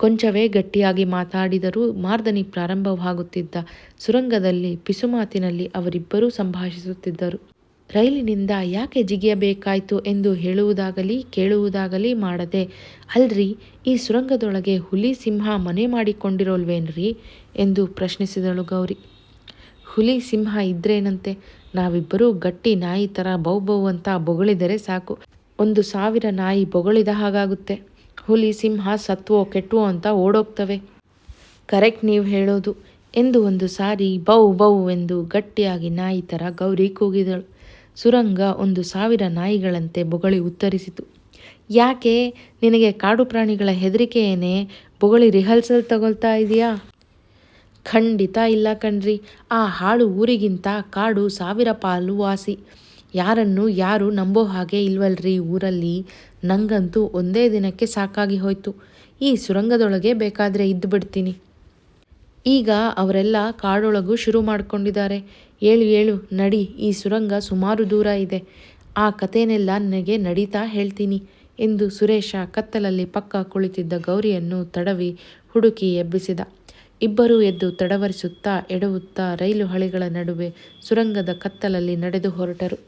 ಕೊಂಚವೇ ಗಟ್ಟಿಯಾಗಿ ಮಾತಾಡಿದರೂ ಮಾರ್ದನಿ ಪ್ರಾರಂಭವಾಗುತ್ತಿದ್ದ ಸುರಂಗದಲ್ಲಿ ಪಿಸುಮಾತಿನಲ್ಲಿ ಅವರಿಬ್ಬರೂ ಸಂಭಾಷಿಸುತ್ತಿದ್ದರು. ರೈಲಿನಿಂದ ಯಾಕೆ ಜಿಗಿಯಬೇಕಾಯ್ತು ಎಂದು ಹೇಳುವುದಾಗಲಿ ಕೇಳುವುದಾಗಲಿ ಮಾಡದೆ, ಅಲ್ರಿ, ಈ ಸುರಂಗದೊಳಗೆ ಹುಲಿ ಸಿಂಹ ಮನೆ ಮಾಡಿಕೊಂಡಿರೋಲ್ವೇನ್ರಿ ಎಂದು ಪ್ರಶ್ನಿಸಿದಳು ಗೌರಿ. ಹುಲಿ ಸಿಂಹ ಇದ್ರೇನಂತೆ, ನಾವಿಬ್ಬರೂ ಗಟ್ಟಿ ನಾಯಿ ಥರ ಬೌ ಬೌ ಅಂತ ಬೊಗಳಿದರೆ ಸಾಕು, 1,000 ನಾಯಿ ಬೊಗಳಿದ ಹಾಗಾಗುತ್ತೆ. ಹುಲಿ ಸಿಂಹ ಸತ್ವೋ ಕೆಟ್ಟವೋ ಅಂತ ಓಡೋಗ್ತವೆ. ಕರೆಕ್ಟ್ ನೀವು ಹೇಳೋದು ಎಂದು ಒಂದು ಸಾರಿ ಬೌ ಬೌ ಎಂದು ಗಟ್ಟಿಯಾಗಿ ನಾಯಿ ಥರ ಗೌರಿ ಕೂಗಿದಳು. ಸುರಂಗ 1,000 ನಾಯಿಗಳಂತೆ ಬೊಗಳಿ ಉತ್ತರಿಸಿತು. ಯಾಕೆ, ನಿನಗೆ ಕಾಡು ಪ್ರಾಣಿಗಳ ಹೆದರಿಕೆ ಏನೇ? ಬೊಗಳಿ ರಿಹರ್ಸಲ್ ತಗೊಳ್ತಾ ಇದೆಯಾ? ಖಂಡಿತ ಇಲ್ಲ ಕಣ್ರಿ. ಆ ಹಾಳು ಊರಿಗಿಂತ ಕಾಡು 1000 ಪಾಲು ವಾಸಿ. ಯಾರನ್ನು ಯಾರು ನಂಬೋ ಹಾಗೆ ಇಲ್ವಲ್ರಿ ಊರಲ್ಲಿ. ನಂಗಂತೂ ಒಂದೇ ದಿನಕ್ಕೆ ಸಾಕಾಗಿ ಹೋಯ್ತು. ಈ ಸುರಂಗದೊಳಗೆ ಬೇಕಾದರೆ ಇದ್ದು ಬಿಡ್ತೀನಿ. ಈಗ ಅವರೆಲ್ಲ ಕಾಡೊಳಗೂ ಶುರು ಮಾಡ್ಕೊಂಡಿದ್ದಾರೆ. ಏಳು ಏಳು ನಡಿ, ಈ ಸುರಂಗ ಸುಮಾರು ದೂರ ಇದೆ. ಆ ಕಥೆನೆಲ್ಲ ನನಗೆ ನಡೀತಾ ಹೇಳ್ತೀನಿ ಎಂದು ಸುರೇಶ ಕತ್ತಲಲ್ಲಿ ಪಕ್ಕ ಕುಳಿತಿದ್ದ ಗೌರಿಯನ್ನು ತಡವಿ ಹುಡುಕಿ ಎಬ್ಬಿಸಿದ. ಇಬ್ಬರೂ ಎದ್ದು ತಡವರಿಸುತ್ತಾ ಎಡವುತ್ತಾ ರೈಲು ಹಳಿಗಳ ನಡುವೆ ಸುರಂಗದ ಕತ್ತಲಲ್ಲಿ ನಡೆದು ಹೊರಟರು.